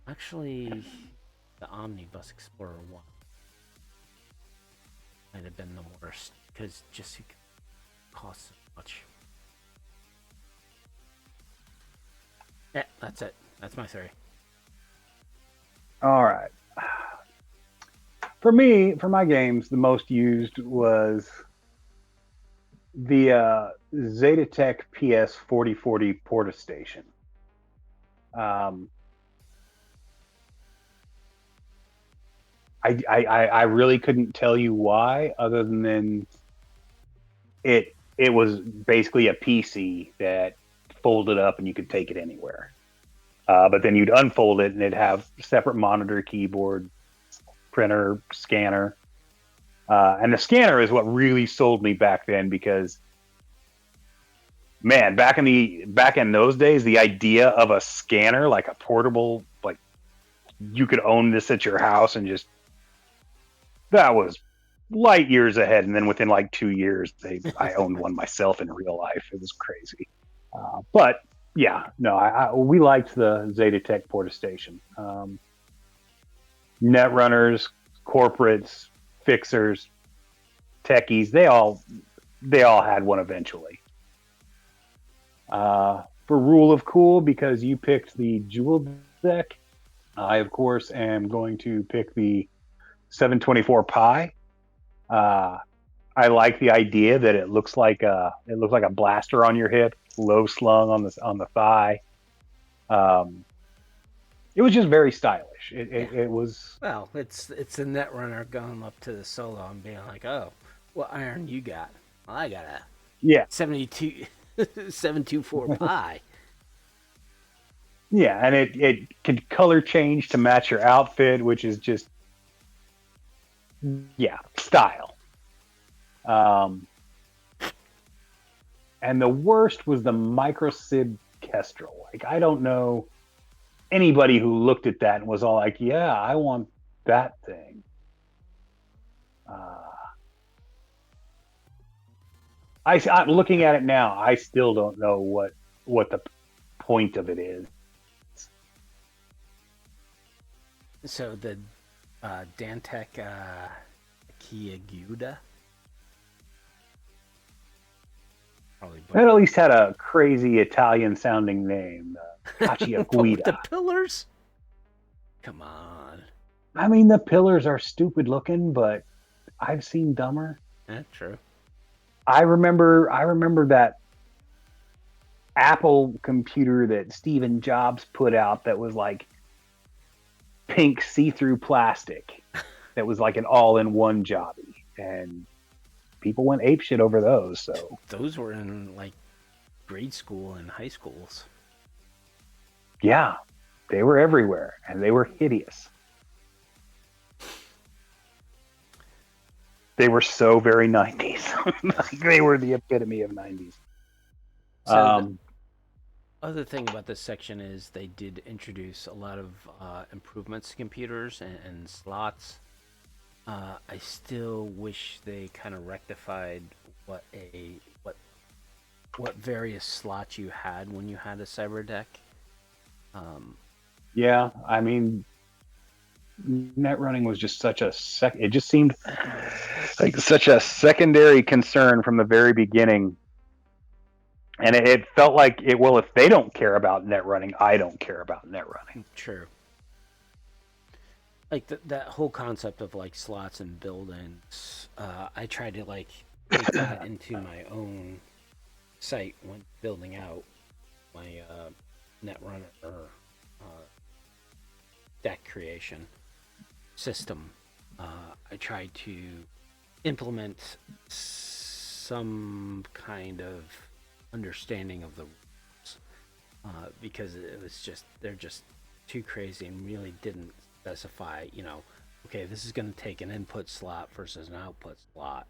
Actually, the Omnibus Explorer 1 might have been the worst because just it costs so much. Yeah, that's it. That's my theory. All right. For me, for my games, the most used was the Zetatech PS4040 Porta Station. I really couldn't tell you why, other than it was basically a PC that folded up and you could take it anywhere. But then you'd unfold it and it'd have separate monitor, keyboard, printer, scanner. And the scanner is what really sold me back then because, man, back in those days, the idea of a scanner, like a portable, like you could own this at your house and just, that was light years ahead. And then within like 2 years, I owned one myself in real life. It was crazy. But yeah, no, we liked the Zetatech Porta Station. Netrunners, corporates, fixers, techies, they all had one eventually. For Rule of Cool, because you picked the Jewel deck, I of course am going to pick the 724 Pi. I like the idea that it looks like a blaster on your hip, low slung on the thigh. it was just very stylish. Yeah. It was, Well, it's a netrunner going up to the solo and being like, "Oh, what iron you got? Well, I got a yeah, 72 724 pi." yeah, and it could color change to match your outfit, which is just, yeah, style. Um, and the worst was the microsib kestrel. Like, I don't know anybody who looked at that and was all like, "Yeah, I want that thing." Uh, I'm looking at it now. I still don't know what the point of it is. So the Dantec Kiaguda probably, but It at least had a crazy Italian sounding name, but with the Cacciaguida. pillars, come on, I mean, the pillars are stupid looking, but I've seen dumber. that's true. I remember that Apple computer that Stephen Jobs put out that was like pink see-through plastic that was like an all-in-one jobby, and people went apeshit over those. So Those were in like grade school and high schools. yeah, they were everywhere, and they were hideous. They were so very 90s. Like, they were the epitome of 90s. So the Um, other thing about this section is they did introduce a lot of improvements to computers and slots. I still wish they kind of rectified what a what various slots you had when you had a cyber deck. Um, yeah, I mean, net running was just such a it just seemed like such a secondary concern from the very beginning. And it felt like it, well, if they don't care about net running, I don't care about net running. true. Like that whole concept of like slots and buildings. I tried to like take that into my own site when building out my netrunner deck creation system. I tried to implement some kind of understanding of the rules because it was just they're just too crazy and really didn't specify. Okay, this is going to take an input slot versus an output slot,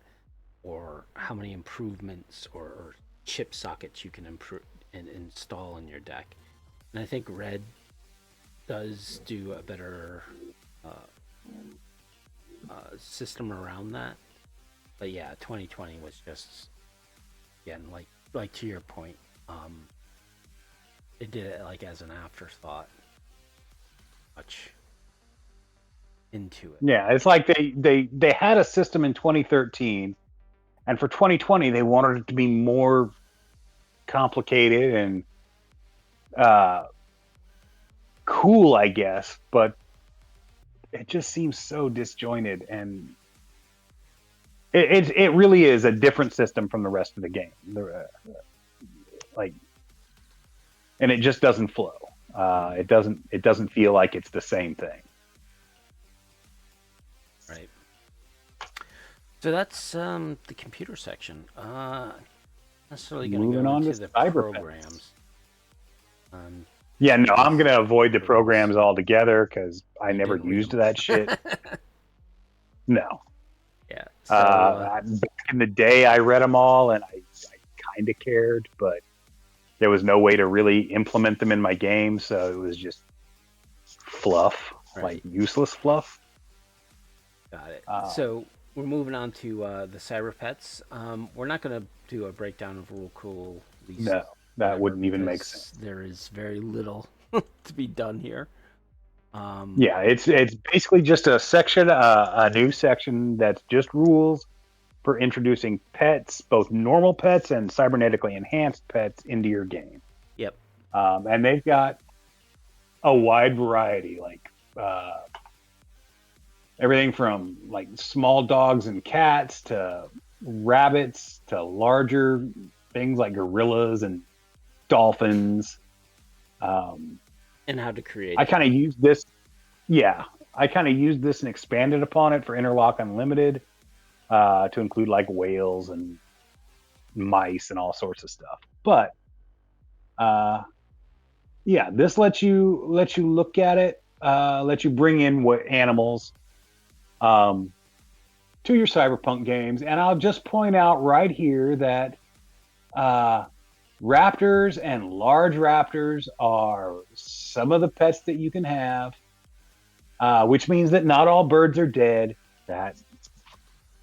or how many improvements or chip sockets you can improve and install in your deck. And I think Red does do a better system around that. But yeah, 2020 was just again like to your point. They did it like as an afterthought, much into it. Yeah, it's like they had a system in 2013, and for 2020 they wanted it to be more complicated and cool, I guess, but it just seems so disjointed, and it really is a different system from the rest of the game. Like, and it just doesn't flow. It doesn't feel like it's the same thing. Right. So that's the computer section. Necessarily going to Moving go on into to the Cyberpunk. programs. Yeah, no, I'm gonna avoid the programs altogether because I You never didn't read used them. that shit. No. Yeah. So Back in the day, I read them all, and I kind of cared, but there was no way to really implement them in my game, so it was just fluff, right. like useless fluff. Got it. So we're moving on to the cyber pets. We're not going to do a breakdown of rule cool. No, that wouldn't even make sense. There is very little to be done here. Yeah, it's basically just a section, a new section that's just rules for introducing pets, both normal pets and cybernetically enhanced pets, into your game. Yep. And they've got a wide variety, like everything from like small dogs and cats to rabbits to larger things like gorillas and dolphins. And how to create I it. kind of used this. Yeah, I kind of used this and expanded upon it for Interlock Unlimited to include like whales and mice and all sorts of stuff. But uh, yeah, this lets you look at it, let you bring in what animals um, to your cyberpunk games. And I'll just point out right here that uh, raptors and large raptors are some of the pets that you can have, which means that not all birds are dead. That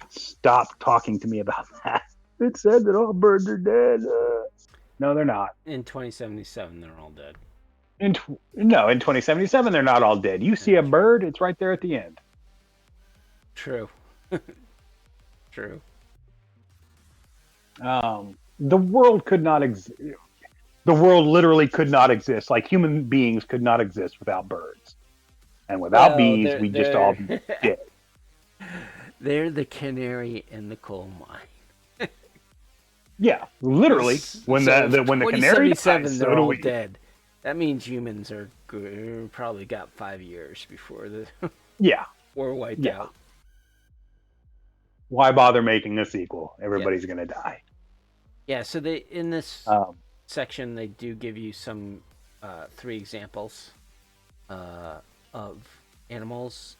Stop talking to me about that. It said that all birds are dead. No, they're not. In 2077, they're all dead. No, in 2077, they're not all dead. You see a True. bird, it's right there at the end. True. True. The world could not exist. The world literally could not exist. Like human beings could not exist without birds, and without Well, bees, we'd just all be dead. they're the canary in the coal mine. Yeah, literally. When when the canary dies, so they're do all we. dead. That means humans are probably got 5 years before Yeah, we're wiped yeah. out. Why bother making a sequel? Yep. Everybody's gonna die. Yeah. So they in this Um, section they do give you some 3 examples of animals.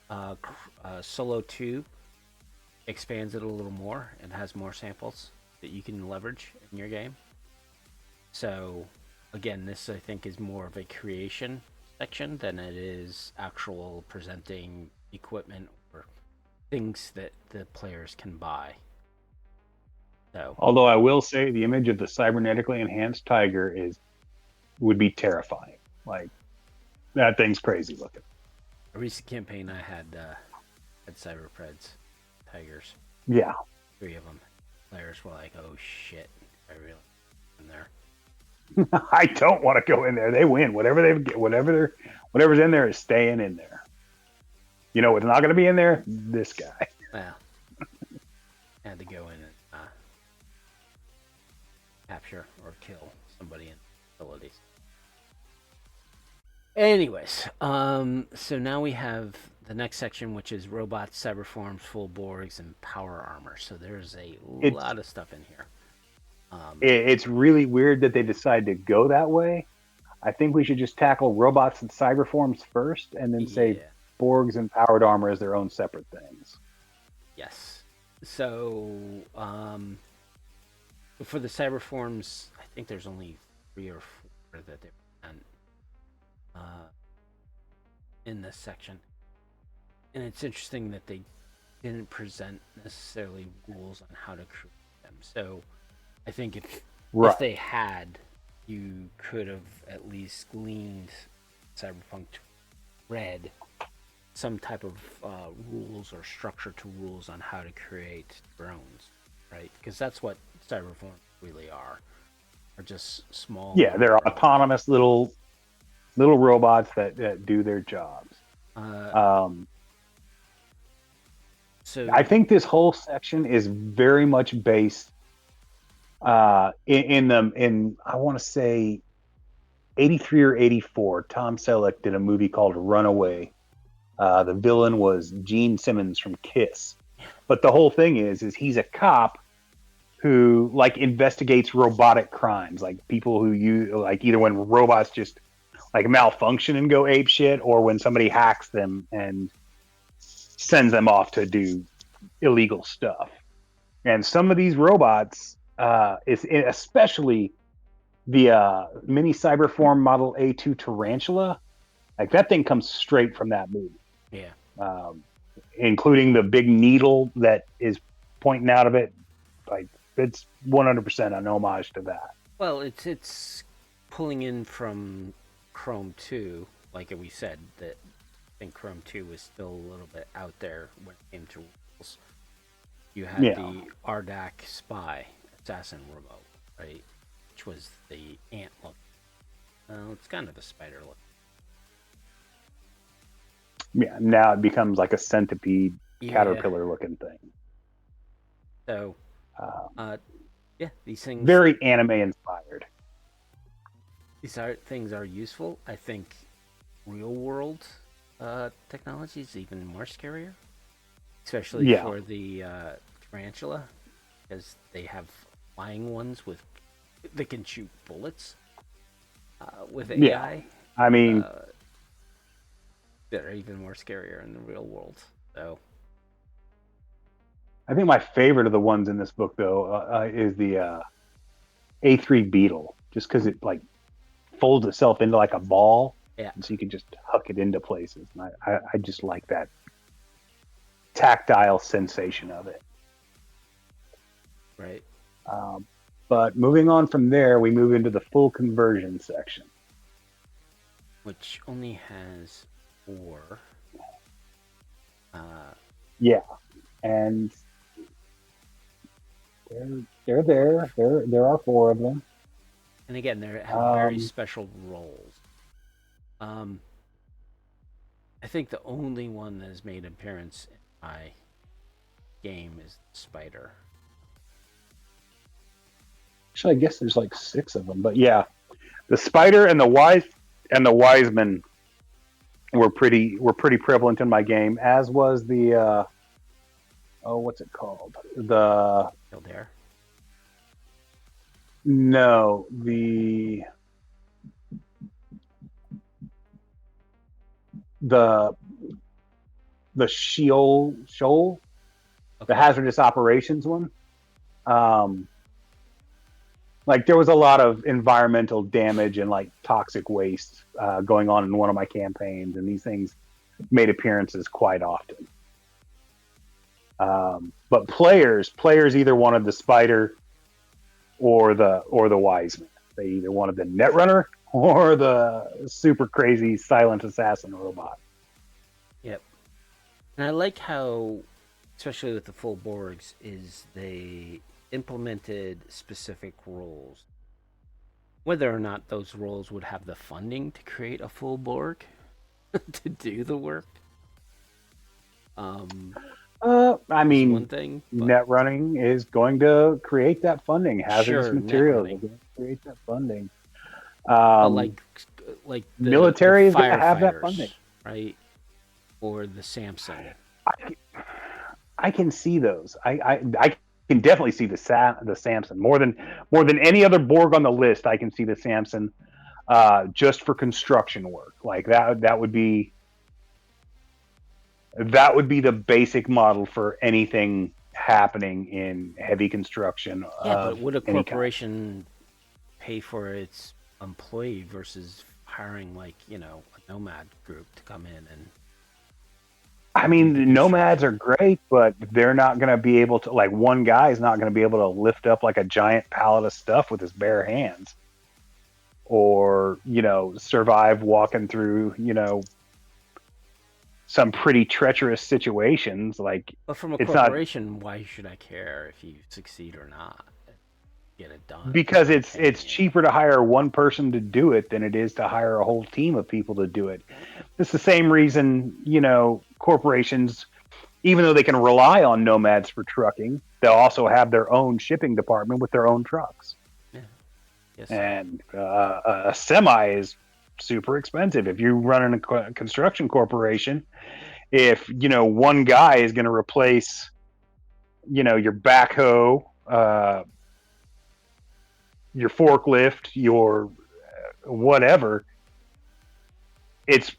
Solo 2 expands it a little more and has more samples that you can leverage in your game. So, again, this I think is more of a creation section than it is actual presenting equipment or things that the players can buy. So, although I will say the image of the cybernetically enhanced tiger would be terrifying. Like that thing's crazy looking. a recent campaign I had Cyberpreds, tigers, Yeah. 3 of them. Players were like, "Oh shit, I really in there." I don't want to go in there. They win. Whatever's in there is staying in there. You know what's not going to be in there? This guy. Well, had to go in and capture or kill somebody in facilities. Anyways, so now we have the next section, which is robots, cyberforms, full Borgs, and power armor. So there's a It's lot of stuff in here. it's really weird that they decided to go that way. I think we should just tackle robots and cyberforms first, and then say Yeah. Borgs and powered armor as their own separate things. Yes. So, for the cyberforms, I think there's only 3 or 4 that they present in this section, and it's interesting that they didn't present necessarily rules on how to create them. So, I think if they had, you could have at least gleaned Cyberpunk Red some type of rules or structure to rules on how to create drones, right? Because that's what cyberforms really are just small. Yeah, they're autonomous little robots that do their jobs. So I think this whole section is very much based in I want to say 83 or 84. Tom Selleck did a movie called Runaway. The villain was Gene Simmons from Kiss. But the whole thing is he's a cop who like investigates robotic crimes, like people who use like either when robots just like malfunction and go ape shit, or when somebody hacks them and sends them off to do illegal stuff. And some of these robots, especially the mini cyberform model A2 Tarantula, like that thing comes straight from that movie. yeah, Including the big needle that is pointing out of it. Like it's 100% an homage to that. well, it's pulling in from Chrome 2, like we said that. I think Chrome 2 was still a little bit out there when it came to rules. You had the Ardak Spy Assassin remote, right? Which was the ant look. It's kind of a spider look. Yeah, now it becomes like a centipede caterpillar looking thing. So, yeah, these things very anime inspired. things are useful. I think real world technology is even more scarier, especially Yeah, for the tarantula, because they have flying ones with that can shoot bullets with yeah. AI I mean, uh, that are even more scarier in the real world. So I think my favorite of the ones in this book though is the A3 beetle, just because it like folds itself into like a ball, yeah, and so you can just huck it into places. And I just like that tactile sensation of it. right. Um, but moving on from there, we move into the full conversion section. Which only has 4. Uh, Yeah, and they're there. There are 4 of them. and again, they have very Um, special roles. Um, I think the only one that has made an appearance in my game is the spider. actually, I guess there's like 6 of them, but yeah, the spider and the wiseman were pretty prevalent in my game, as was the oh, what's it called? The Kildare. no, the the Sheol, the Okay. hazardous operations one. Um, like there was a lot of environmental damage and like toxic waste going on in one of my campaigns, and these things made appearances quite often. But players either wanted the spider or the wiseman. They either wanted the netrunner or the super crazy silent assassin robot. Yep. And I like how, especially with the full Borgs, is they implemented specific roles. Whether or not those roles would have the funding to create a full Borg to do the work, um, I is one mean, thing. But net running is going to create that funding. Hazardous sure, net materials are running, going to create that funding. but Um, the Military is going to have that funding. firefighters, right, or the Samson. I, I can see those. I can definitely see the Samson more than any other Borg on the list. I can see the Samson just for construction work. Like that would be the basic model for anything happening in heavy construction Yeah, but of would a any kind. corporation pay for its employee versus hiring a nomad group to come in I and do mean, the the nomads construction? are great, but they're not going to be able to, like, one guy is not going to be able to lift up like a giant pallet of stuff with his bare hands or, survive walking through, some pretty treacherous situations. Like, But from a it's not corporation, why should I care if you succeed or not? Get it done because because I'm it's paying you. cheaper to hire one person to do it than it is to hire a whole team of people to do it. It's the same reason, corporations, even though they can rely on nomads for trucking, they'll also have their own shipping department with their own trucks. Yeah, guess so. And a semi is super expensive. If you run a construction corporation, if one guy is going to replace your backhoe, your forklift, your whatever, it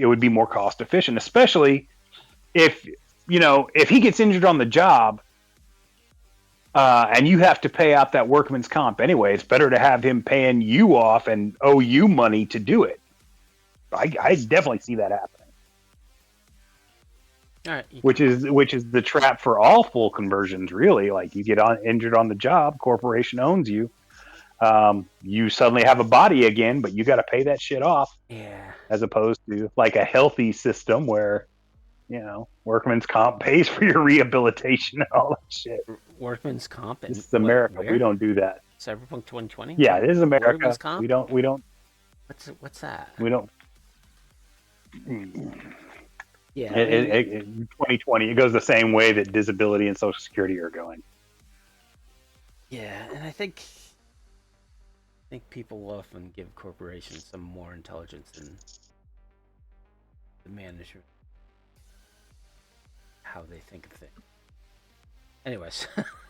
would be more cost efficient, especially if if he gets injured on the job, and you have to pay out that workman's comp anyway. It's better to have him paying you off and owe you money to do it. I definitely see that happening. All right, Which is the trap for all full conversions, really. Like, you get injured on the job, corporation owns you. You suddenly have a body again, but you got to pay that shit off, yeah, as opposed to like a healthy system where workman's comp pays for your rehabilitation and all that shit. workman's comp This and is America. We where? don't do that. Cyberpunk 2020. Yeah, this is Workman's America. We comp. don't. We don't. What's that? We don't. Yeah, I mean, 2020. It goes the same way that disability and Social Security are going. yeah, and I think think people often give corporations some more intelligence than the management, how they think of things. Anyways,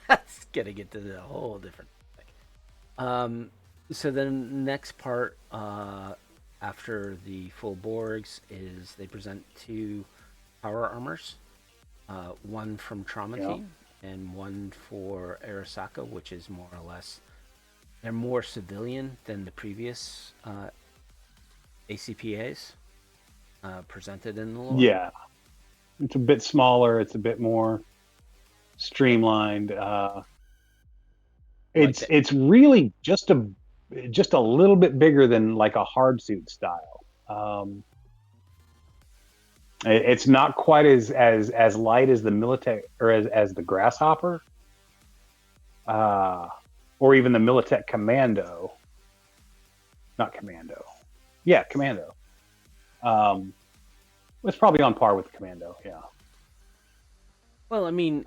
that's getting into the whole different thing. So the next part after the full Borgs is they present two power armors, one from Trauma Team and one for Arasaka, which is more or less, they're more civilian than the previous ACPAs presented in the lore. Yeah, it's a bit smaller. It's a bit more streamlined. It's really just a little bit bigger than like a hard suit style. It's not quite as light as the Militech or as the Grasshopper, or even the Militech Commando. Not Commando. Yeah, Commando. It's probably on par with the Commando. Yeah. Well, I mean,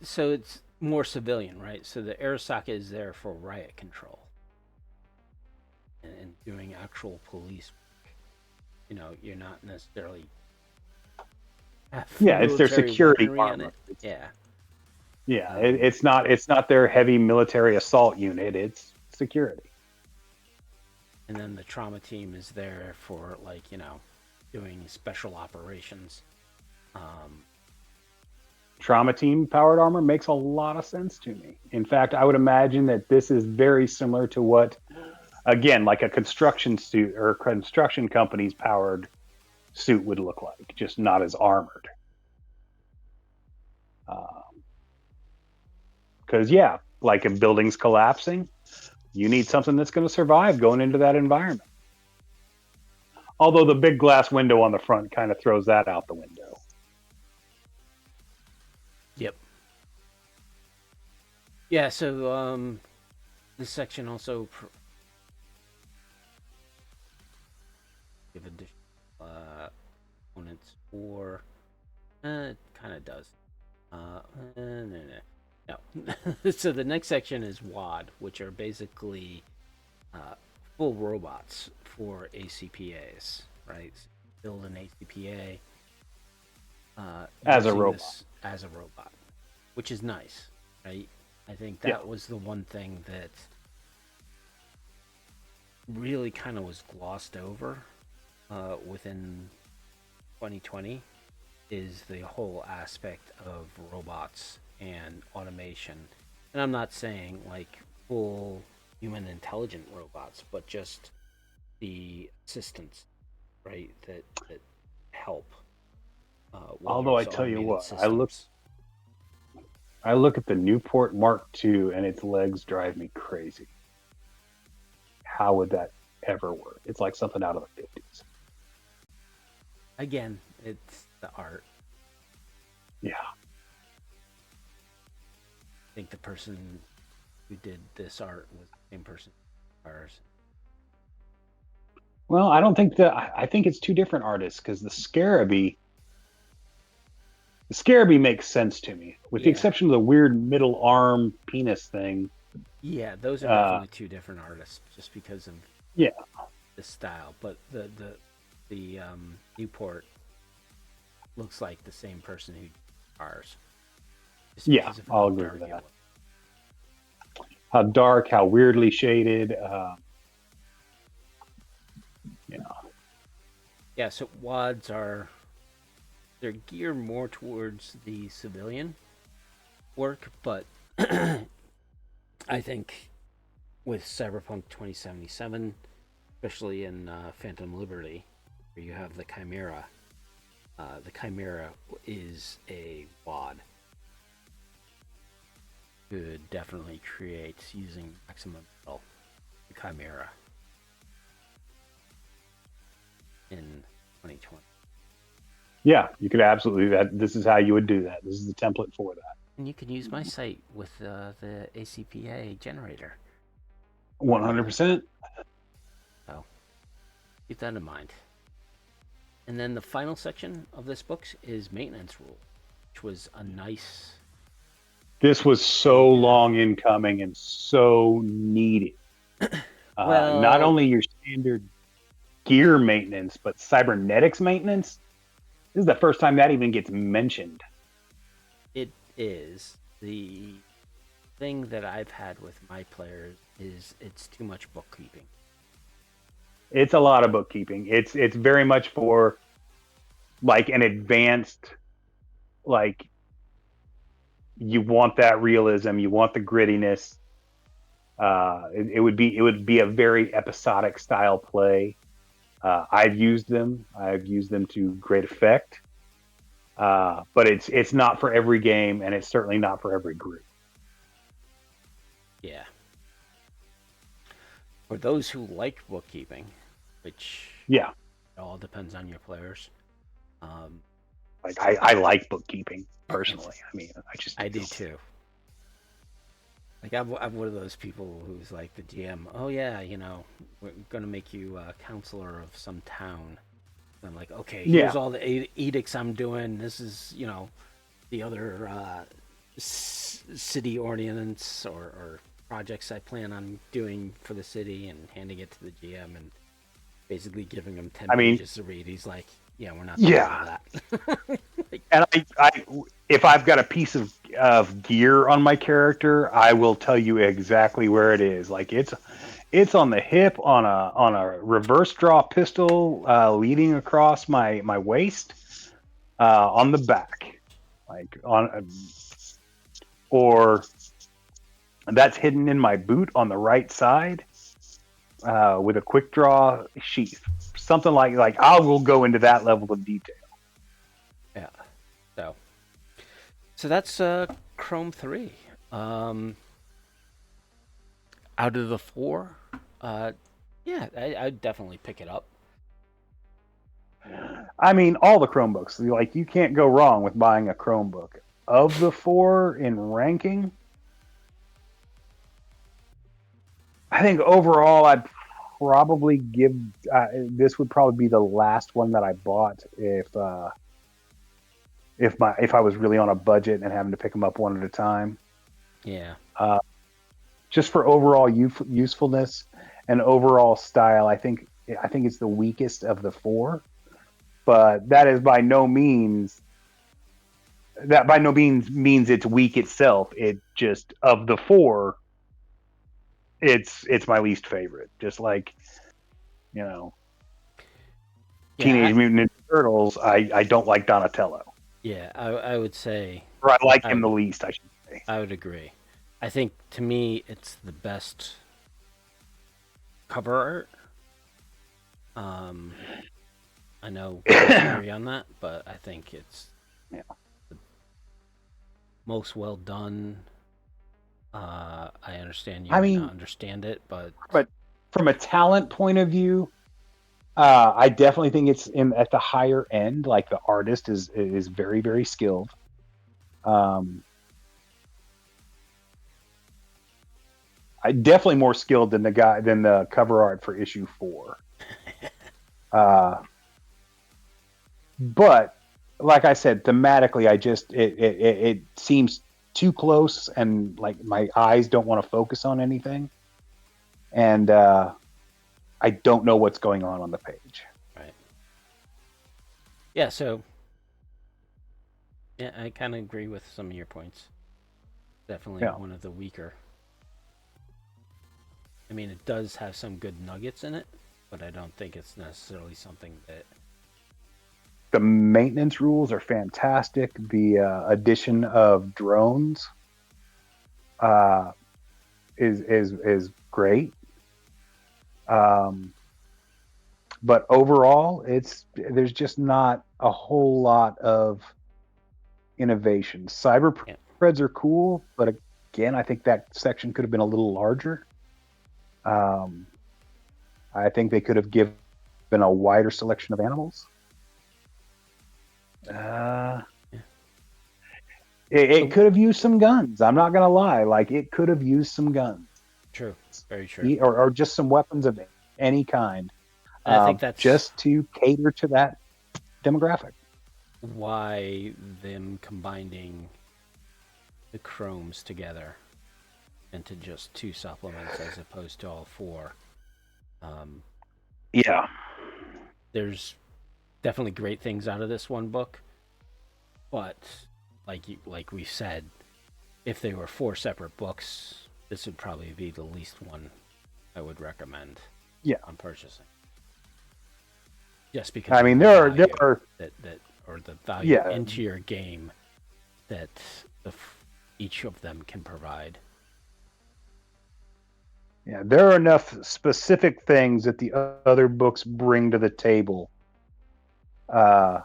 so it's more civilian, right? So the Arasaka is there for riot control and doing actual police work. You know, you're not necessarily. Yeah, it's their security armor. Yeah. Yeah, it's not their heavy military assault unit. It's security. And then the Trauma Team is there for, like, you know, doing special operations. Trauma Team powered armor makes a lot of sense to me. In fact, I would imagine that this is very similar to what, again, like a construction suit or construction company's powered suit would look like, just not as armored. Because, yeah, like if building's collapsing, you need something that's going to survive going into that environment. Although the big glass window on the front kind of throws that out the window. Yep. Yeah, so this section also give additional components for it kind of does. No. So the next section is WAD, which are basically full robots for ACPAs, right? So build an ACPA as a robot, which is nice, right? I think that was the one thing that really kind of was glossed over within 2020 is the whole aspect of robots and automation. And I'm not saying like full human intelligent robots, but just the assistants, right, that help. Although I tell you what, I look at the Newport Mark II and its legs drive me crazy. How would that ever work? It's like something out of the 50s. Again, it's the art. Yeah. I think the person who did this art was the same person as ours. Well, I don't think I think it's two different artists because the Scarabee makes sense to me, with the exception of the weird middle arm penis thing. Yeah, those are definitely two different artists, just because of the style. But the Newport looks like the same person who did ours. Yeah, I'll agree with that. How dark, how weirdly shaded. Yeah, so WADs they're geared more towards the civilian work, but I think with Cyberpunk 2077, especially in Phantom Liberty, where you have the Chimera is a WAD. Could definitely create using maximum metal the Chimera in 2020. Yeah, you could absolutely. This is how you would do that. This is the template for that. And you can use my site with the ACPA generator. 100%. So keep that in mind. And then the final section of this book is maintenance rule, which was a nice. This was so long in coming and so needed. Not Well, only your standard gear maintenance, but cybernetics maintenance. This is the first time that even gets mentioned. it is. The thing that I've had with my players is it's too much bookkeeping. It's a lot of bookkeeping. It's very much for like an advanced, like, you want that realism, you want the grittiness. It would be a very episodic style play. I've used them. I've used them to great effect. But it's not for every game, and it's certainly not for every group. Yeah. For those who like bookkeeping, which Yeah, it all depends on your players. Um, like I like bookkeeping personally. I mean, I just I think do too. Like I'm one of those people who's like the GM. Oh yeah, we're gonna make you a counselor of some town. And I'm like, okay, yeah. here's all the edicts I'm doing. This is the other city ordinance or projects I plan on doing for the city and handing it to the GM and basically giving him 10 I mean, pages to read. He's like, yeah, we're not doing all yeah. that. Like, And if I've got a piece of gear on my character, I will tell you exactly where it is. Like it's on the hip on a reverse draw pistol leading across my waist, on the back, like on, or that's hidden in my boot on the right side, with a quick draw sheath. Something like I will go into that level of detail. yeah. So that's Chrome 3. Um, Out of the four, yeah, I'd definitely pick it up. I mean, all the Chromebooks. Like, you can't go wrong with buying a Chromebook. Of the four in ranking, I think overall I'd probably give, this would probably be the last one that I bought if I was really on a budget and having to pick them up one at a time. Yeah. Uh, just for overall usefulness and overall style, I think it's the weakest of the four. But that by no means means it's weak itself. It just, of the four, it's my least favorite. Just like, you know, Yeah, Teenage Mutant Ninja Turtles, I don't like Donatello, I would say or I like I him the would least, I should say. I would agree. I think to me it's the best cover art. Um, I know we disagree on that, but I think it's Yeah. the most well done. I understand you I might not mean, understand it, but but from a talent point of view, I definitely think it's in at the higher end. Like, the artist is very, very skilled. Um, I definitely more skilled than the cover art for issue 4. Uh, but like I said, thematically, it seems too close, and like my eyes don't want to focus on anything, and I don't know what's going on the page. right. Yeah, so yeah, I kind of agree with some of your points. Definitely Yeah. one of the weaker. I mean, it does have some good nuggets in it, but I don't think it's necessarily something that. The maintenance rules are fantastic. The addition of drones uh, is great. Um, but overall, there's just not a whole lot of innovation. Cyber Yeah. threads are cool, but again, I think that section could have been a little larger. Um, I think they could have given a wider selection of animals. Uh, Yeah. it could have used some guns. I'm not gonna lie. Like, it could have used some guns, True. Very true. or just some weapons of any kind, And I think that's just to cater to that demographic. why them combining the chromes together into just 2 supplements as opposed to all 4 Um, Yeah. there's definitely great things out of this one book, but like we said, if they were 4 separate books, this would probably be the least one I would recommend Yeah. on purchasing. Just because I of mean, the there value are that or the value yeah, into your game that each of them can provide. yeah, there are enough specific things that the other books bring to the table uh,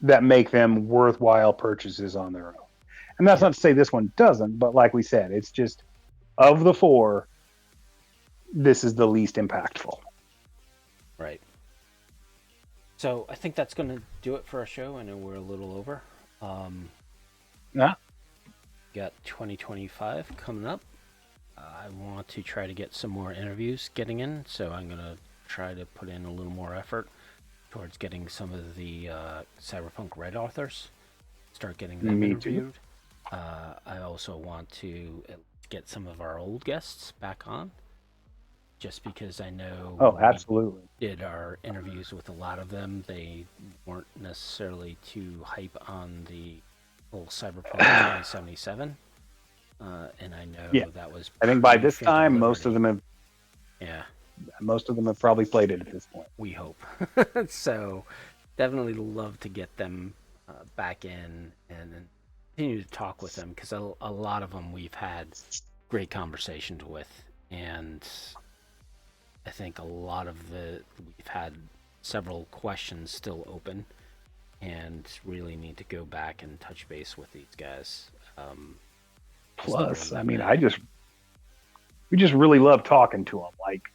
that make them worthwhile purchases on their own. And that's Yep. not to say this one doesn't, but like we said, it's just of the 4, this is the least impactful. Right. So I think that's going to do it for our show. I know we're a little over. Yeah. Got 2025 coming up. I want to try to get some more interviews getting in, so I'm going to try to put in a little more effort towards getting some of the Cyberpunk Red authors, start getting them Me interviewed. I also want to get some of our old guests back on, just because I know Oh, when absolutely. we did our interviews with a lot of them, they weren't necessarily too hype on the whole Cyberpunk 2077. And I know Yeah. that was I think by pre this Phantom time, Liberty. most Yeah, of them have probably played it at this point. we hope. So definitely love to get them back in and continue to talk with them, because a lot of them we've had great conversations with, and I think a lot of we've had several questions still open, and really need to go back and touch base with these guys. Plus, I mean, we just really love talking to them. Like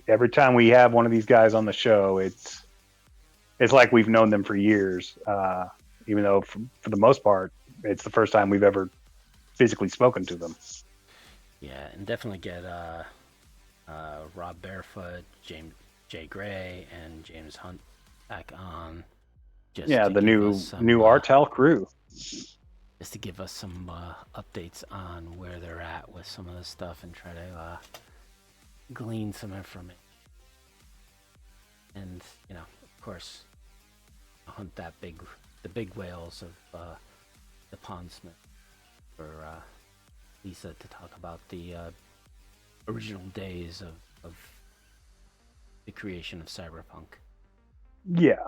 every time we have one of these guys on the show, it's like we've known them for years. Even though for the most part, it's the first time we've ever physically spoken to them. Yeah, and definitely get Rob Barefoot, James J. Gray, and James Hunt back on. Just Yeah, to the give us new Artel crew. Just to give us some updates on where they're at with some of this stuff, and try to glean some information. And of course, hunt the big whales of the Pondsmith for Lisa to talk about the original days of the creation of Cyberpunk. Yeah,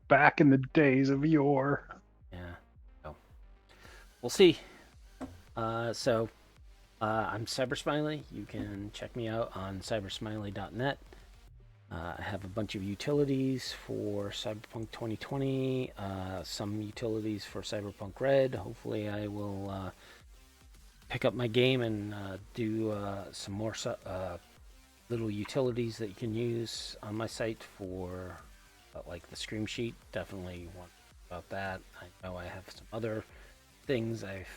back in the days of yore. Yeah. So we'll see. I'm Cybersmily. You can check me out on cybersmily.net. I have a bunch of utilities for Cyberpunk 2020, some utilities for Cyberpunk Red. Hopefully, I will pick up my game and do some more little utilities that you can use on my site for, like the Scream Sheet. Definitely want about that. I know I have some other things I've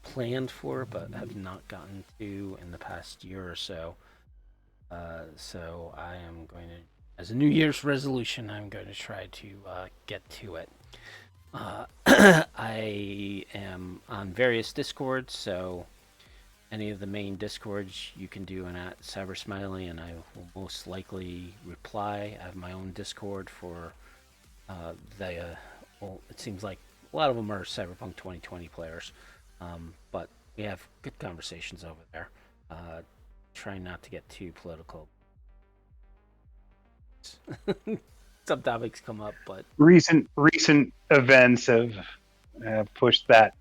planned for, but have not gotten to in the past year or so. So I am going to, as a New Year's resolution, I'm going to try to get to it. I am on various Discords, so any of the main Discords you can do an at Cybersmiley, and I will most likely reply. I have my own Discord for well, it seems like a lot of them are Cyberpunk 2020 players, but we have good conversations over there. Try not to get too political. Some topics come up, but Recent events have pushed that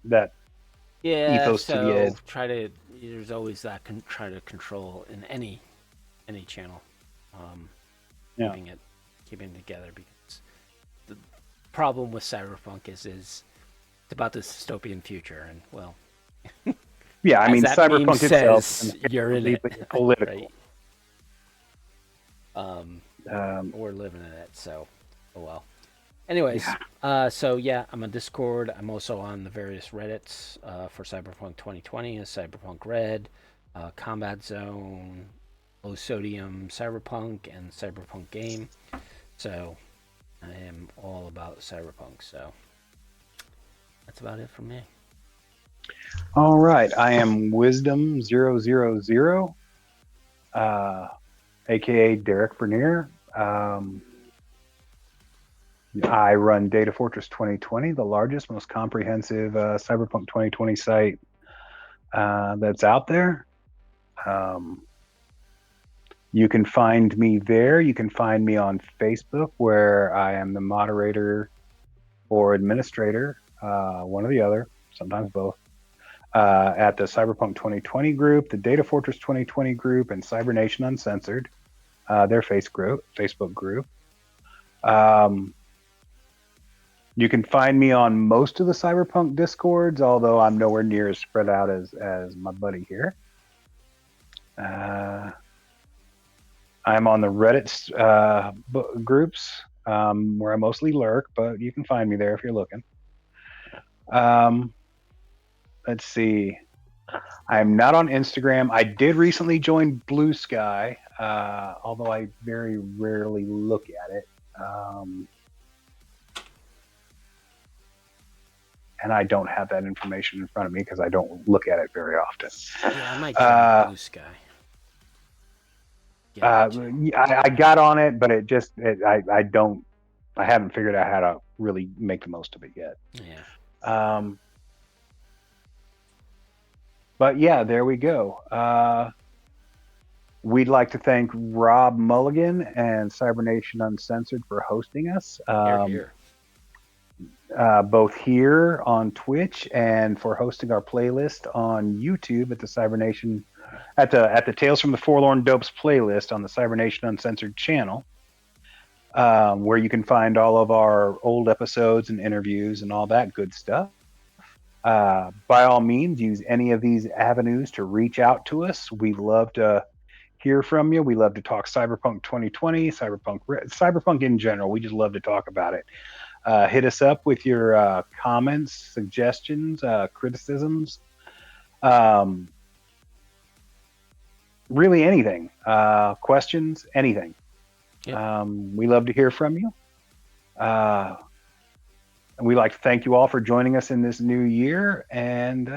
yeah. ethos to the edge. There's always that try to control in any channel, Yeah. keeping it together, because the problem with Cyberpunk is it's about the dystopian future, and well, Yeah, I mean, Cyberpunk itself says, you're in it, political. Right? We're living in it, so oh well. Anyways, so yeah, I'm on Discord. I'm also on the various Reddits for Cyberpunk 2020, as Cyberpunk Red, Combat Zone, Low Sodium Cyberpunk, and Cyberpunk Game. So I am all about Cyberpunk. So that's about it from me. All right, I am Wisdom 000. aka Derek Bernier. I run Datafortress2020, the largest, most comprehensive Cyberpunk 2020 site that's out there. You can find me there. You can find me on Facebook, where I am the moderator or administrator, one or the other, sometimes both, at the Cyberpunk 2020 group, the Data Fortress 2020 group, and Cybernation Uncensored, their Facebook group. You can find me on most of the Cyberpunk Discords, although I'm nowhere near as spread out as my buddy here. I'm on the Reddit groups, where I mostly lurk, but you can find me there if you're looking. Let's see. I'm not on Instagram. I did recently join Blue Sky, although I very rarely look at it. And I don't have that information in front of me because I don't look at it very often. Yeah, I might join Blue Sky. I got on it, but I haven't figured out how to really make the most of it yet. Yeah. But yeah, there we go. We'd like to thank Rob Mulligan and Cybernation Uncensored for hosting us. Here. Both here on Twitch and for hosting our playlist on YouTube at the Cybernation at the Tales from the Forlorn Dopes playlist on the Cybernation Uncensored channel, where you can find all of our old episodes and interviews and all that good stuff. By all means, use any of these avenues to reach out to us. We love to hear from you. We love to talk Cyberpunk 2020, Cyberpunk in general. We just love to talk about it. Hit us up with your comments, suggestions, criticisms, really anything, questions, anything. Yep. We love to hear from you. And we'd like to thank you all for joining us in this new year, and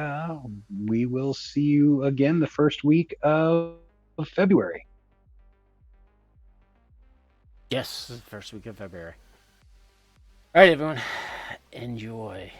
we will see you again the first week of February. Yes, first week of February. All right, everyone. Enjoy.